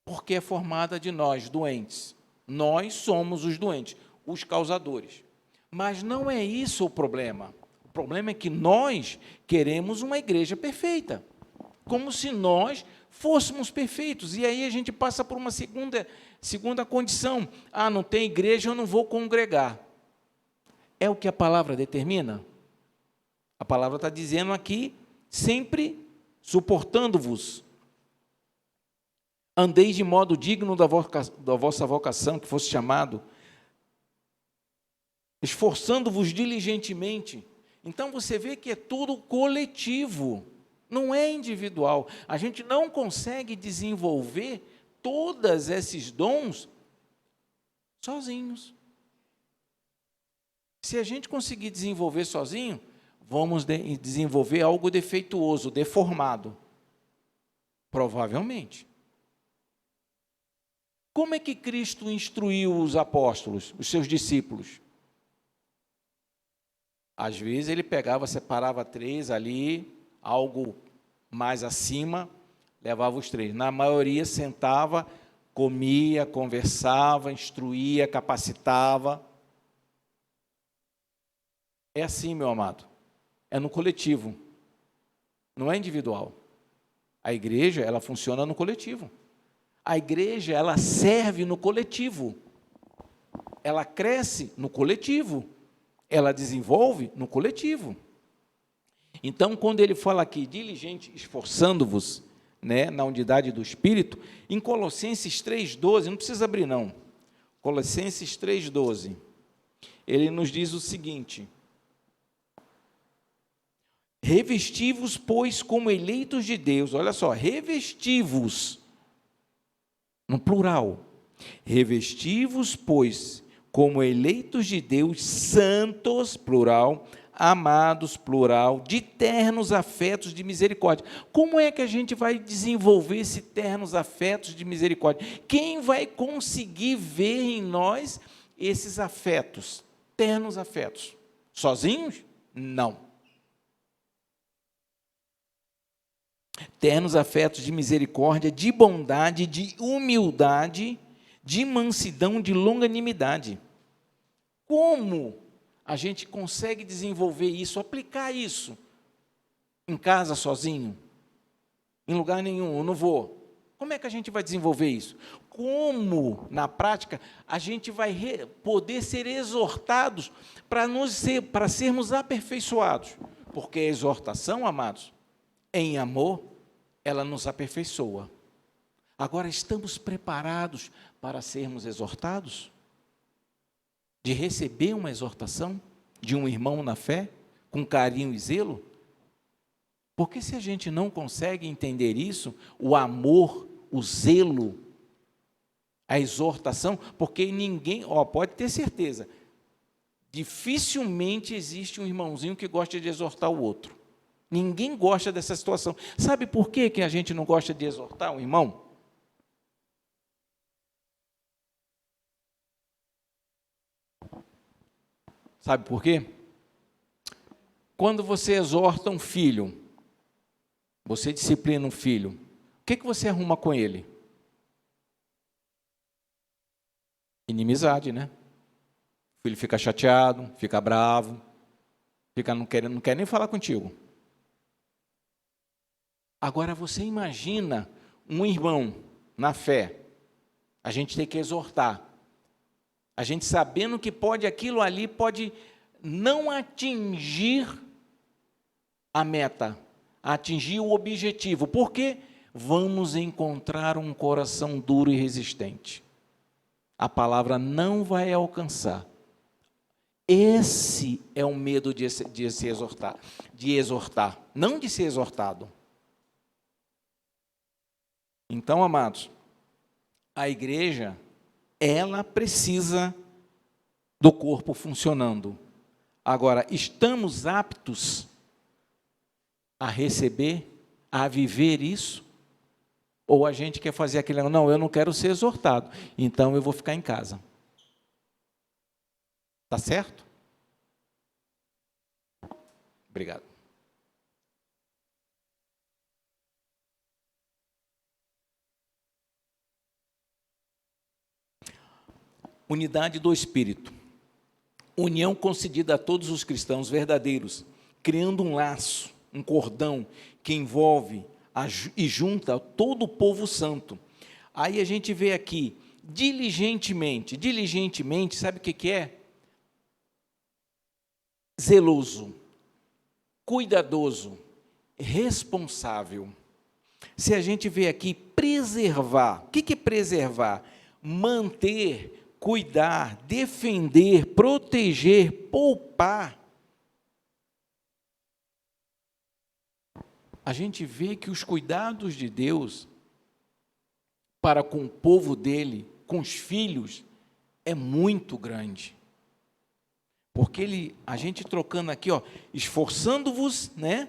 Porque é formada de nós, doentes. Nós somos os doentes, os causadores. Mas não é isso o problema. O problema é que nós queremos uma igreja perfeita. Como se nós fôssemos perfeitos. E aí a gente passa por uma segunda condição. Não tem igreja, eu não vou congregar. É o que a palavra determina? A palavra está dizendo aqui, sempre suportando-vos. Andeis de modo digno da vossa vocação, que fosse chamado, esforçando-vos diligentemente. Então você vê que é tudo coletivo, não é individual. A gente não consegue desenvolver todos esses dons sozinhos. Se a gente conseguir desenvolver sozinho, vamos desenvolver algo defeituoso, deformado. Provavelmente. Como é que Cristo instruiu os apóstolos, os seus discípulos? Às vezes ele pegava, separava 3 ali, algo mais acima, levava os 3. Na maioria sentava, comia, conversava, instruía, capacitava. É assim, meu amado. É no coletivo. Não é individual. A igreja, ela funciona no coletivo. A igreja, ela serve no coletivo. Ela cresce no coletivo. Ela desenvolve no coletivo. Então, quando ele fala aqui, diligente, esforçando-vos, né, na unidade do Espírito, em Colossenses 3,12, não precisa abrir não, Colossenses 3,12, ele nos diz o seguinte: revesti-vos, pois, como eleitos de Deus, olha só, revesti-vos, no plural, revesti-vos, pois, como eleitos de Deus, santos, plural, amados, plural, de ternos afetos de misericórdia. Como é que a gente vai desenvolver esses ternos afetos de misericórdia? Quem vai conseguir ver em nós esses afetos, ternos afetos? Sozinhos? Não. ternos afetos de misericórdia, de bondade, de humildade, de mansidão, de longanimidade. Como a gente consegue desenvolver isso, aplicar isso em casa sozinho? Em lugar nenhum, eu não vou. Como é que a gente vai desenvolver isso? Como, na prática, a gente vai poder ser exortados para sermos aperfeiçoados? Porque a exortação, amados, em amor, ela nos aperfeiçoa. Agora, estamos preparados para sermos exortados? De receber uma exortação de um irmão na fé, com carinho e zelo? Porque se a gente não consegue entender isso, o amor, o zelo, a exortação, porque ninguém, pode ter certeza, dificilmente existe um irmãozinho que gosta de exortar o outro. Ninguém gosta dessa situação. Sabe por que a gente não gosta de exortar um irmão? Sabe por quê? Quando você exorta um filho, você disciplina um filho, o que você arruma com ele? Inimizade, né? O filho fica chateado, fica bravo, não quer nem falar contigo. Agora você imagina um irmão na fé, a gente tem que exortar, a gente sabendo que aquilo ali pode não atingir a meta, atingir o objetivo, porque vamos encontrar um coração duro e resistente. A palavra não vai alcançar. Esse é o medo de se exortar, não de ser exortado. Então, amados, a igreja, ela precisa do corpo funcionando. Agora, estamos aptos a receber, a viver isso? Ou a gente quer fazer aquele, não, eu não quero ser exortado, então eu vou ficar em casa. Tá certo? Obrigado. Unidade do Espírito. União concedida a todos os cristãos verdadeiros, criando um laço, um cordão que envolve e junta todo o povo santo. Aí a gente vê aqui, diligentemente, sabe o que é? Zeloso, cuidadoso, responsável. Se a gente vê aqui, preservar, o que é preservar? Manter, cuidar, defender, proteger, poupar. A gente vê que os cuidados de Deus para com o povo dele, com os filhos, é muito grande. Porque a gente trocando aqui, esforçando-vos, né?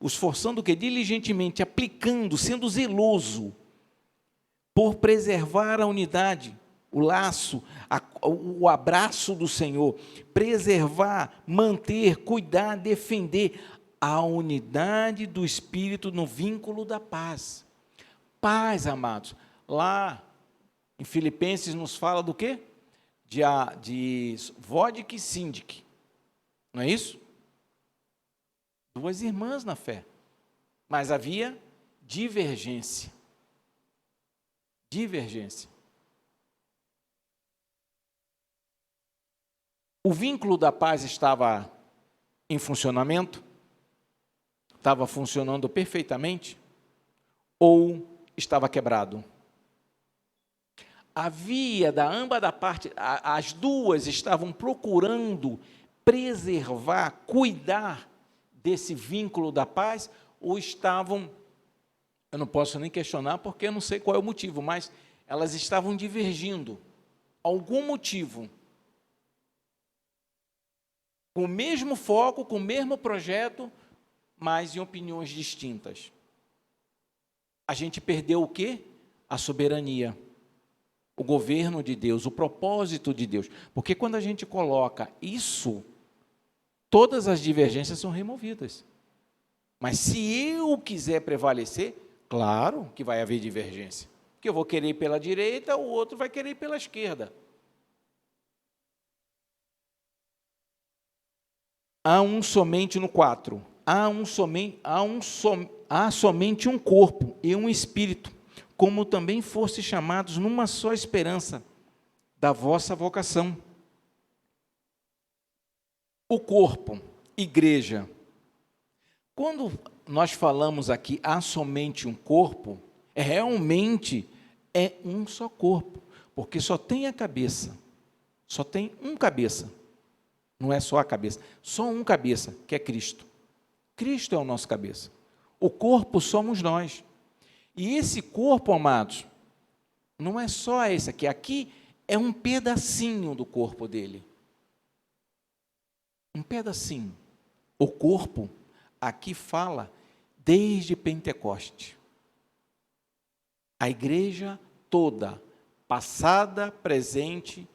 Esforçando o quê? Diligentemente, aplicando, sendo zeloso, por preservar a unidade, o laço, o abraço do Senhor, preservar, manter, cuidar, defender a unidade do Espírito no vínculo da paz. Paz, amados, lá em Filipenses nos fala do quê? De vodka e síndic, não é isso? Duas irmãs na fé, mas havia divergência. O vínculo da paz estava em funcionamento? Estava funcionando perfeitamente? Ou estava quebrado? Havia ambas da parte, as duas estavam procurando preservar, cuidar desse vínculo da paz, ou estavam, eu não posso nem questionar porque eu não sei qual é o motivo, mas elas estavam divergindo, algum motivo, com o mesmo foco, com o mesmo projeto, mas em opiniões distintas. A gente perdeu o quê? A soberania, o governo de Deus, o propósito de Deus. Porque quando a gente coloca isso, todas as divergências são removidas. Mas se eu quiser prevalecer, Claro que vai haver divergência. Porque eu vou querer ir pela direita, o outro vai querer ir pela esquerda. Há um somente no 4. Há somente um corpo e um espírito, como também foste chamados numa só esperança da vossa vocação. O corpo, igreja. Quando nós falamos aqui, há somente um corpo, realmente é um só corpo, porque só tem a cabeça, só tem um cabeça, não é só a cabeça, só um cabeça, que é Cristo. Cristo é o nosso cabeça. O corpo somos nós. E esse corpo, amados, não é só esse aqui é um pedacinho do corpo dele. Um pedacinho. O corpo aqui fala desde Pentecoste. A igreja toda, passada, presente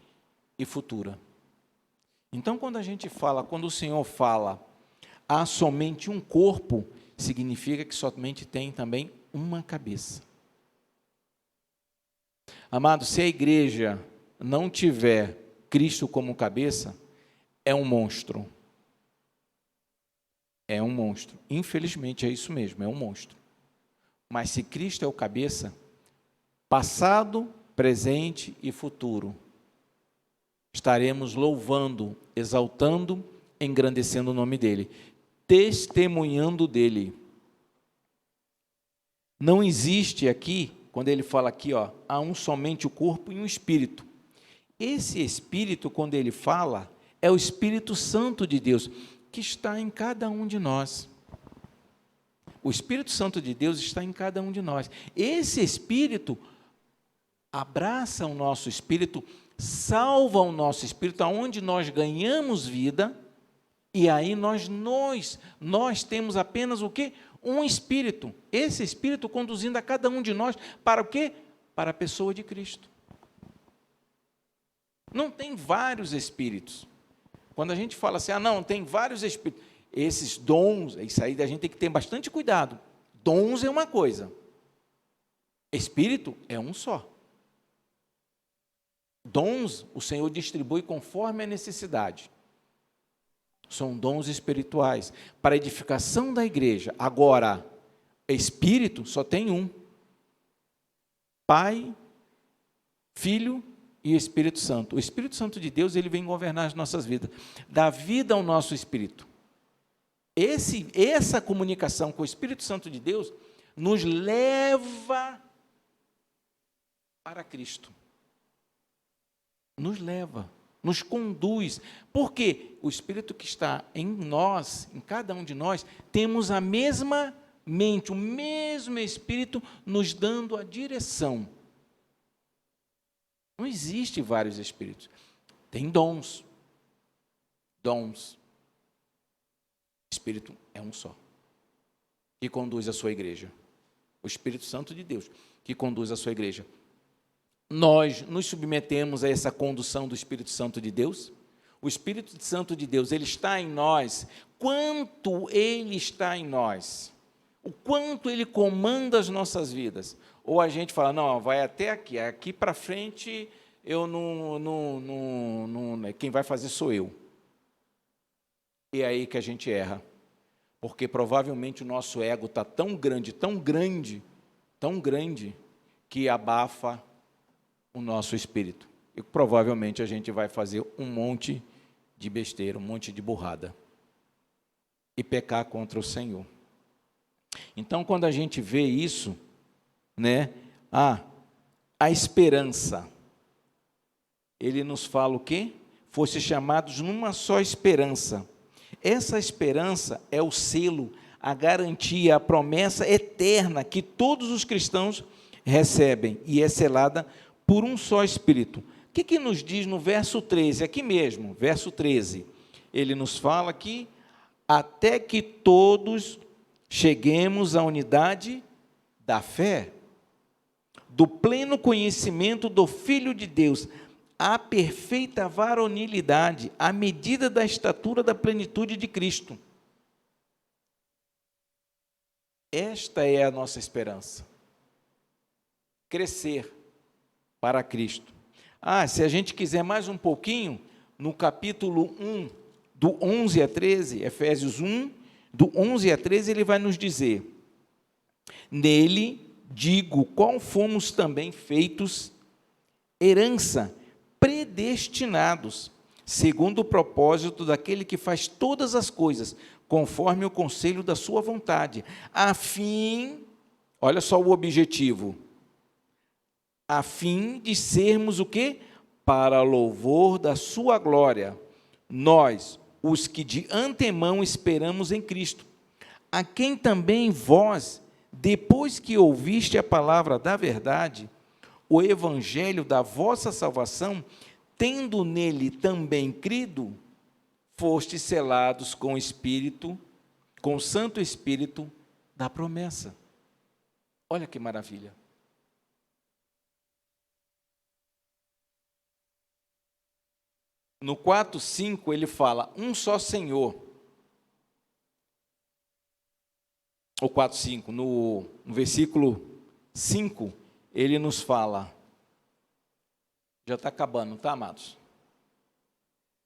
e futura. Então, quando o Senhor fala, há somente um corpo, significa que somente tem também uma cabeça. Amado, se a igreja não tiver Cristo como cabeça, é um monstro. É um monstro. Infelizmente é isso mesmo, é um monstro. Mas se Cristo é o cabeça, passado, presente e futuro, estaremos louvando, exaltando, engrandecendo o nome dele, testemunhando dele. Não existe aqui, quando ele fala aqui, há um somente o corpo e um espírito. Esse espírito, quando ele fala, é o Espírito Santo de Deus, que está em cada um de nós. O Espírito Santo de Deus está em cada um de nós. Esse Espírito abraça o nosso espírito, salva o nosso espírito, aonde nós ganhamos vida, e aí nós temos apenas o quê? Um espírito. Esse espírito conduzindo a cada um de nós para o quê? Para a pessoa de Cristo. Não tem vários espíritos. Quando a gente fala assim, não, tem vários espíritos. Esses dons, isso aí a gente tem que ter bastante cuidado. Dons é uma coisa. Espírito é um só. Dons, o Senhor distribui conforme a necessidade. São dons espirituais, para a edificação da igreja. Agora, Espírito só tem um. Pai, Filho e Espírito Santo. O Espírito Santo de Deus, ele vem governar as nossas vidas. Dá vida ao nosso espírito. Essa comunicação com o Espírito Santo de Deus nos leva para Cristo. Nos leva, nos conduz. Porque o Espírito que está em nós, em cada um de nós, temos a mesma mente, o mesmo Espírito nos dando a direção. Não existe vários Espíritos. Tem dons. Dons. Espírito é um só, que conduz a sua igreja. O Espírito Santo de Deus, que conduz a sua igreja. Nós nos submetemos a essa condução do Espírito Santo de Deus. O Espírito Santo de Deus, ele está em nós. Quanto ele está em nós? O quanto ele comanda as nossas vidas? Ou a gente fala, não, vai até aqui para frente, eu quem vai fazer sou eu. E é aí que a gente erra. Porque provavelmente o nosso ego está tão grande, que abafa o nosso espírito. E provavelmente a gente vai fazer um monte de besteira, um monte de burrada. E pecar contra o Senhor. Então, quando a gente vê isso, a esperança, ele nos fala o quê? Fosse chamados numa só esperança. Essa esperança é o selo, a garantia, a promessa eterna que todos os cristãos recebem e é selada por um só Espírito. O que nos diz no verso 13? Aqui mesmo, verso 13. Ele nos fala que até que todos cheguemos à unidade da fé, do pleno conhecimento do Filho de Deus, à perfeita varonilidade, à medida da estatura da plenitude de Cristo. Esta é a nossa esperança. Crescer para Cristo. Se a gente quiser mais um pouquinho, no capítulo 1, do 11 a 13, Efésios 1, do 11 a 13, ele vai nos dizer: nele, digo, qual fomos também feitos herança, predestinados, segundo o propósito daquele que faz todas as coisas, conforme o conselho da sua vontade, a fim, olha só o objetivo, a fim de sermos o quê? Para louvor da sua glória, nós, os que de antemão esperamos em Cristo, a quem também vós, depois que ouviste a palavra da verdade, o evangelho da vossa salvação, tendo nele também crido, fostes selados com o Espírito, com o Santo Espírito da promessa. Olha que maravilha. No 4:5 ele fala, um só Senhor. O 4:5, no versículo 5, ele nos fala, já está acabando, tá, amados?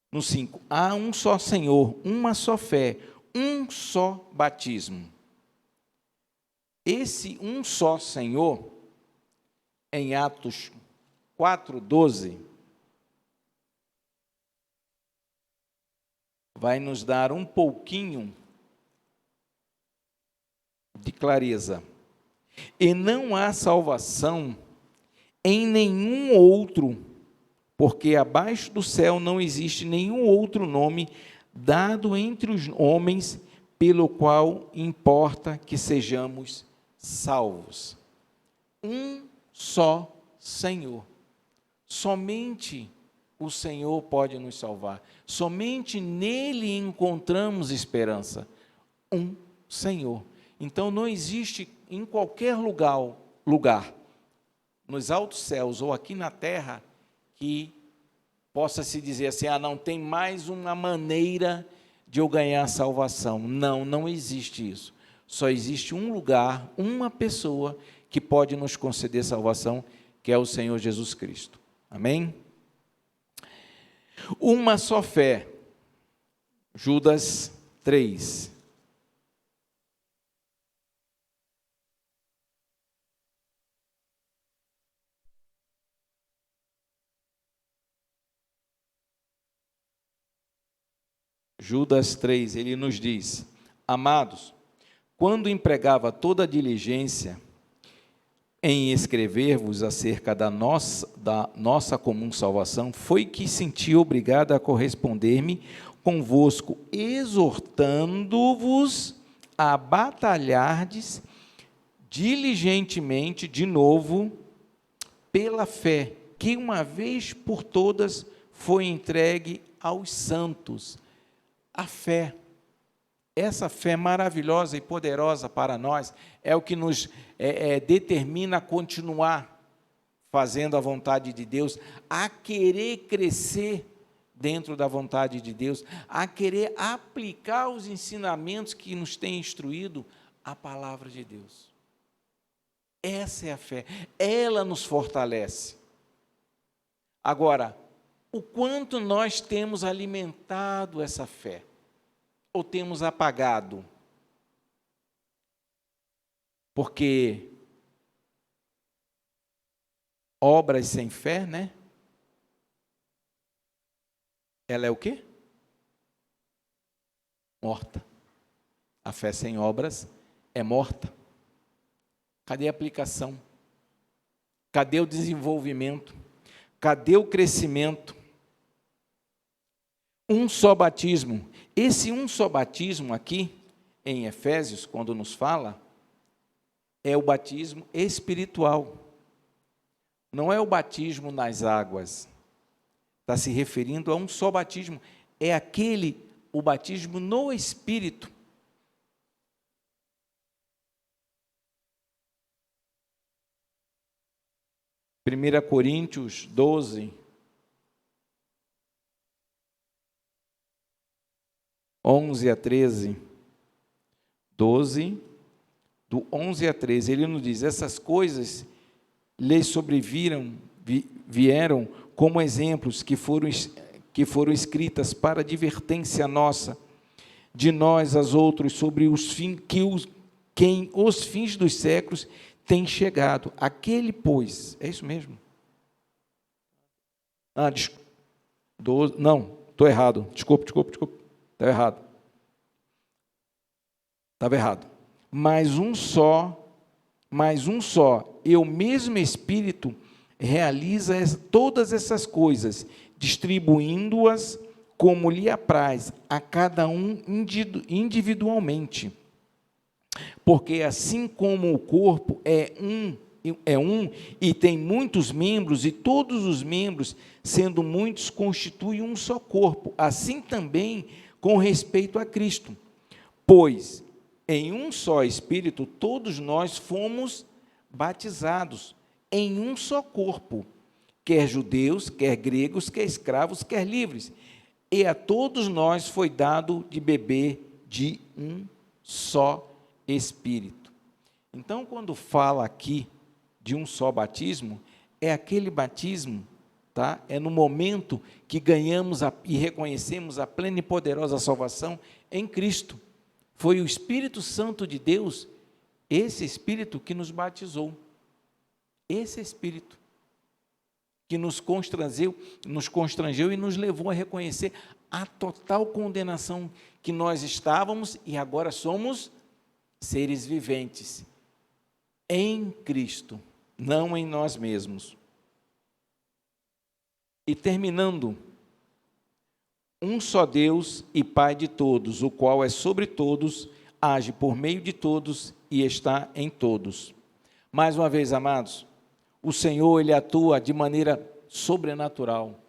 No 5, há um só Senhor, uma só fé, um só batismo. Esse um só Senhor, em Atos 4:12, vai nos dar um pouquinho de clareza. E não há salvação em nenhum outro, porque abaixo do céu não existe nenhum outro nome dado entre os homens pelo qual importa que sejamos salvos. Um só Senhor. Somente o Senhor pode nos salvar. Somente nele encontramos esperança. Um Senhor. Então não existe em qualquer lugar, nos altos céus ou aqui na terra, que possa se dizer assim, não tem mais uma maneira de eu ganhar a salvação. Não, não existe isso. Só existe um lugar, uma pessoa que pode nos conceder salvação, que é o Senhor Jesus Cristo. Amém? Uma só fé. Judas 3. Judas 3, ele nos diz, amados, quando empregava toda a diligência em escrever-vos acerca da nossa comum salvação, foi que senti obrigado a corresponder-me convosco, exortando-vos a batalhardes diligentemente, de novo, pela fé, que uma vez por todas foi entregue aos santos. A fé, essa fé maravilhosa e poderosa para nós, é o que nos determina a continuar fazendo a vontade de Deus, a querer crescer dentro da vontade de Deus, a querer aplicar os ensinamentos que nos tem instruído a palavra de Deus. Essa é a fé, ela nos fortalece. Agora, o quanto nós temos alimentado essa fé, ou temos apagado? Porque obras sem fé, né? Ela é o quê? Morta. A fé sem obras é morta. Cadê a aplicação? Cadê o desenvolvimento? Cadê o crescimento? Um só batismo. Esse um só batismo aqui, em Efésios, quando nos fala, é o batismo espiritual. Não é o batismo nas águas. Está se referindo a um só batismo. É o batismo no Espírito. Primeira Coríntios 12, 11 a 13. 12, do 11 a 13, ele nos diz: essas coisas lhes vieram como exemplos que foram escritas para advertência nossa, de nós aos outros, sobre quem os fins dos séculos têm chegado. Aquele, pois, é isso mesmo? Não, estou errado, desculpe, estava errado. Mas um só, e o mesmo Espírito realiza todas essas coisas, distribuindo-as como lhe apraz a cada um individualmente. Porque assim como o corpo é um e tem muitos membros, e todos os membros, sendo muitos, constituem um só corpo, assim também com respeito a Cristo. Pois em um só Espírito todos nós fomos batizados em um só corpo, quer judeus, quer gregos, quer escravos, quer livres, e a todos nós foi dado de beber de um só Espírito. Então, quando fala aqui de um só batismo, é aquele batismo, tá? É no momento que ganhamos e reconhecemos a plena e poderosa salvação em Cristo. Foi o Espírito Santo de Deus, esse Espírito que nos batizou. Esse Espírito que nos constrangeu e nos levou a reconhecer a total condenação que nós estávamos e agora somos seres viventes em Cristo, não em nós mesmos. E terminando, um só Deus e Pai de todos, o qual é sobre todos, age por meio de todos e está em todos. Mais uma vez, amados, o Senhor, Ele atua de maneira sobrenatural,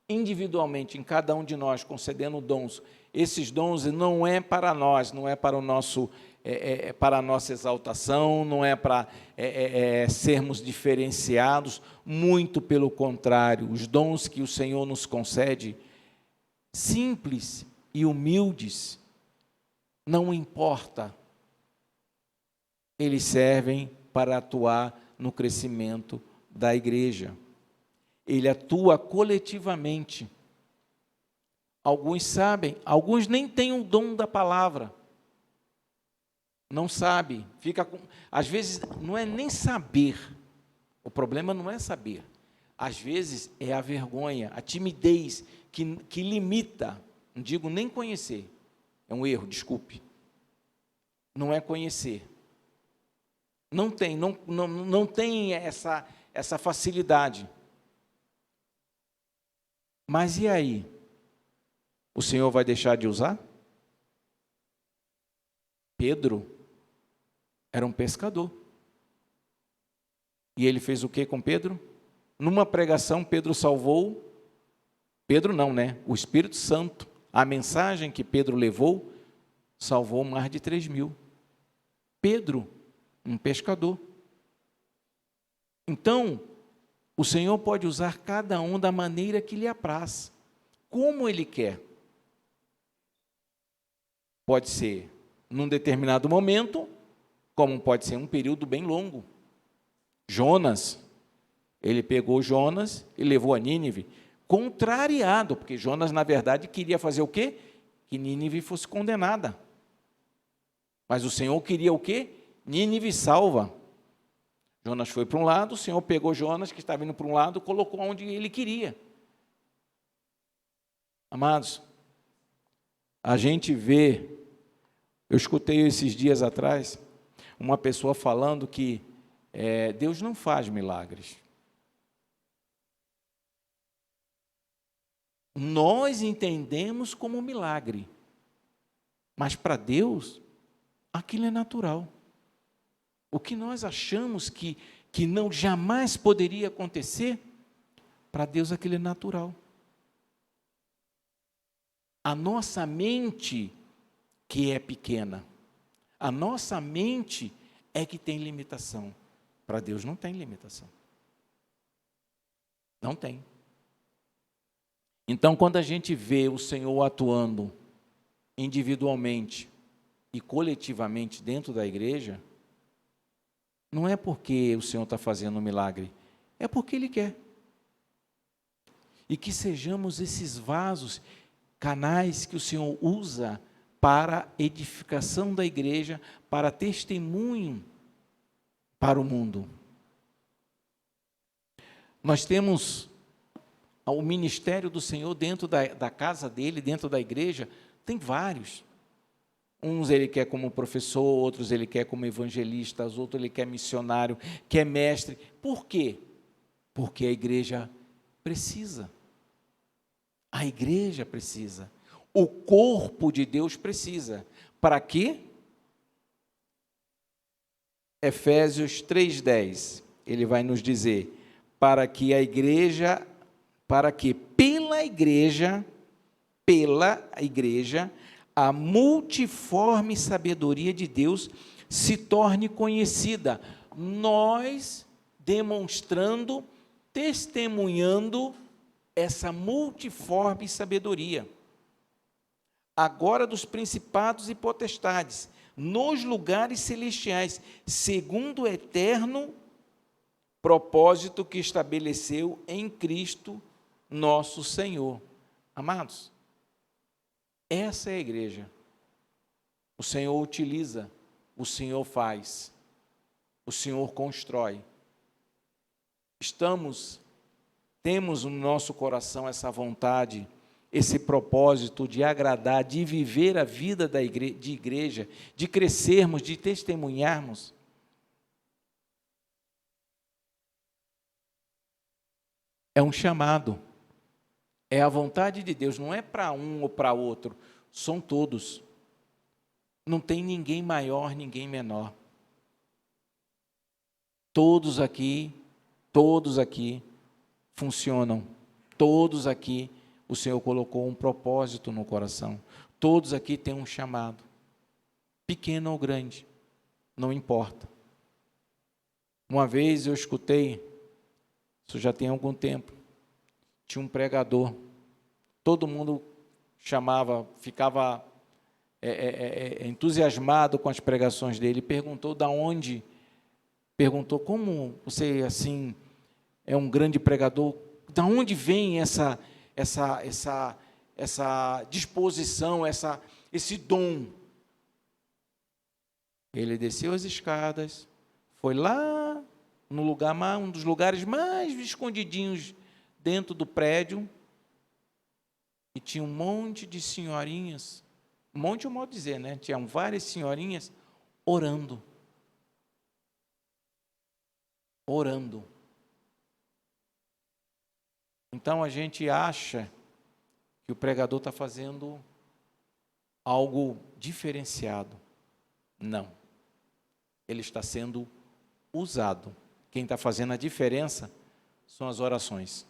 individualmente, em cada um de nós, concedendo dons. Esses dons não é para nós, não é para o nosso, para a nossa exaltação, não é para sermos diferenciados, muito pelo contrário, os dons que o Senhor nos concede, simples e humildes, não importa, eles servem para atuar no crescimento da igreja. Ele atua coletivamente. Alguns sabem, alguns nem têm o dom da palavra. Não sabe, às vezes não é nem saber. O problema não é saber. Às vezes é a vergonha, a timidez que limita, não digo nem conhecer. É um erro, desculpe. Não é conhecer. Não tem essa facilidade. Mas e aí? O Senhor vai deixar de usar? Pedro era um pescador. E ele fez o que com Pedro? Numa pregação, Pedro salvou. Pedro não, né? O Espírito Santo. A mensagem que Pedro levou salvou mais de 3.000. Pedro, um pescador. Então, o Senhor pode usar cada um da maneira que lhe apraz, como Ele quer. Pode ser num determinado momento, como pode ser um período bem longo. Jonas, ele pegou Jonas e levou a Nínive, contrariado, porque Jonas, na verdade, queria fazer o quê? Que Nínive fosse condenada. Mas o Senhor queria o quê? Nínive salva. Jonas foi para um lado, o Senhor pegou Jonas, que estava indo para um lado, colocou onde ele queria. Amados, a gente vê, eu escutei esses dias atrás, uma pessoa falando que Deus não faz milagres. Nós entendemos como milagre, mas para Deus, aquilo é natural. O que nós achamos que não jamais poderia acontecer, para Deus aquilo é natural. A nossa mente que é pequena, a nossa mente é que tem limitação. Para Deus não tem limitação. Não tem. Então, quando a gente vê o Senhor atuando individualmente e coletivamente dentro da igreja, Não é porque o Senhor está fazendo um milagre, é porque Ele quer. E que sejamos esses vasos, canais que o Senhor usa para a edificação da igreja, para testemunho para o mundo. Nós temos o ministério do Senhor dentro da casa dele, dentro da igreja, tem vários. Uns ele quer como professor, outros ele quer como evangelista, outros ele quer missionário, quer mestre. Por quê? Porque a igreja precisa. A igreja precisa. O corpo de Deus precisa. Para quê? Efésios 3:10, ele vai nos dizer, para que pela igreja, a multiforme sabedoria de Deus se torne conhecida, nós demonstrando, testemunhando essa multiforme sabedoria, agora dos principados e potestades, nos lugares celestiais, segundo o eterno propósito que estabeleceu em Cristo nosso Senhor. Amados, essa é a igreja. O Senhor utiliza, o Senhor faz, o Senhor constrói. Temos no nosso coração essa vontade, esse propósito de agradar, de viver a vida de igreja, de crescermos, de testemunharmos. É um chamado, é a vontade de Deus, não é para um ou para outro, são todos. Não tem ninguém maior, ninguém menor. Todos aqui funcionam, todos aqui o Senhor colocou um propósito no coração, todos aqui têm um chamado, pequeno ou grande, não importa. Uma vez eu escutei, isso já tem algum tempo, tinha um pregador, todo mundo ficava entusiasmado com as pregações dele, perguntou como você assim é um grande pregador, da onde vem essa disposição, esse dom? Ele desceu as escadas, foi lá no lugar um dos lugares mais escondidinhos dentro do prédio, e tinha um monte de senhorinhas, um monte é um modo de dizer, né? Tinham várias senhorinhas orando. Então a gente acha que o pregador está fazendo algo diferenciado. Não. Ele está sendo usado. Quem está fazendo a diferença são as orações.